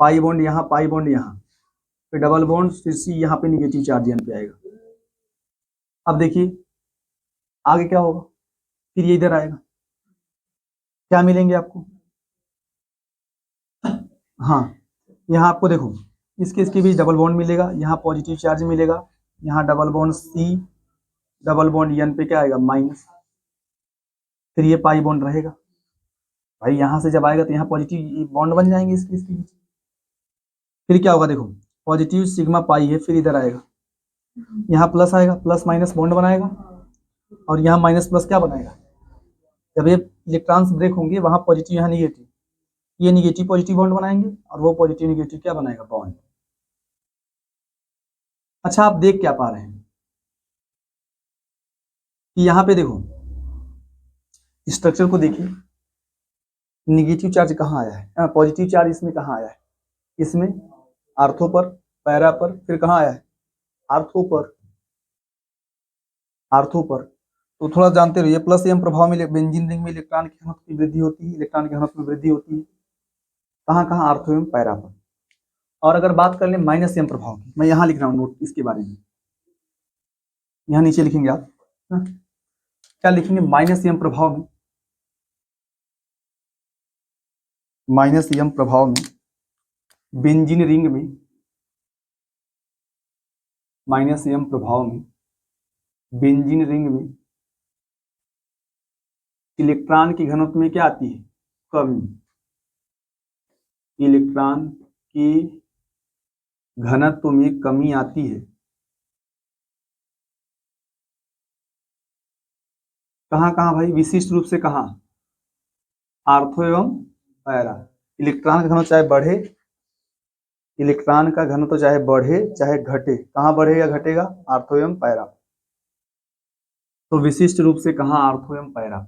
पाई बॉन्ड यहाँ, पाई बॉन्ड यहाँ, फिर डबल बॉन्ड, फिर C यहाँ पे निगेटिव चार्ज N पे आएगा। अब देखिए आगे क्या होगा, फिर ये इधर आएगा, क्या मिलेंगे आपको, हाँ, यहाँ आपको देखो इसके बीच डबल बॉन्ड मिलेगा, यहाँ पॉजिटिव चार्ज मिलेगा, यहाँ double bond C double bond N पे क्या आएगा, माइनस, फिर ये पाई बॉन्ड रहेगा। भाई यहाँ से जब आएगा तो यहाँ पॉजिटिव बॉन्ड बन जाएंगे इसके बीच, फिर क्या होगा देखो, पॉजिटिव सिग्मा पाई है, फिर इधर आएगा, यहाँ प्लस आएगा, प्लस माइनस बॉन्ड बनाएगा, और यहाँ माइनस प्लस क्या बनाएगा, जब ये इलेक्ट्रॉन्स ब्रेक होंगे वहां पॉजिटिव यहाँ निगेटिव, ये निगेटिव पॉजिटिव बॉन्ड बनाएंगे, और वो पॉजिटिव निगेटिव क्या बनाएगा, बॉन्ड। अच्छा आप देख क्या पा रहे हैं कि यहाँ पे देखो स्ट्रक्चर को देखिए, निगेटिव चार्ज कहाँ आया है, पॉजिटिव चार्ज इसमें कहाँ आया है, इसमें आर्थो पर, पैरा पर, फिर कहाँ आया है, आर्थो पर, आर्थो पर। तो थोड़ा जानते रहिए, प्लस एम प्रभाव में बेंजीन रिंग में इलेक्ट्रॉन के घनत्व की वृद्धि होती है, इलेक्ट्रॉन के घनत्व में वृद्धि होती है, कहाँ कहाँ, आर्थो एवं पैरा पर। और अगर बात कर लें माइनस एम प्रभाव की, मैं यहाँ लिख रहा हूँ नोट इसके बारे में, यहाँ नीचे लिखेंगे आप, क्या लिखेंगे, माइनस एम प्रभाव में, माइनस एम प्रभाव में बेंजीन रिंग में, माइनस एम प्रभाव में बेंजीन रिंग में इलेक्ट्रॉन की घनत्व में क्या आती है, कमी, इलेक्ट्रॉन की घनत्व में कमी आती है, कहाँ कहाँ भाई, विशिष्ट रूप से कहाँ, आर्थो एवं पैरा। इलेक्ट्रॉन का घनत्व चाहे बढ़े, इलेक्ट्रॉन का घनत्व चाहे बढ़े चाहे घटे, कहाँ बढ़ेगा घटेगा, आर्थो एवं पैरा। तो विशिष्ट रूप से कहाँ, आर्थो एवं पैरा,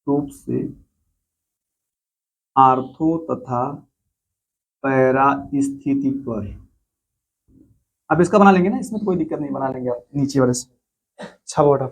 रूप से आर्थो तथा पैरा स्थिति पर। अब इसका बना लेंगे ना, इसमें तो कोई दिक्कत नहीं, बना लेंगे आप नीचे वाले से, अच्छा बोर्ड।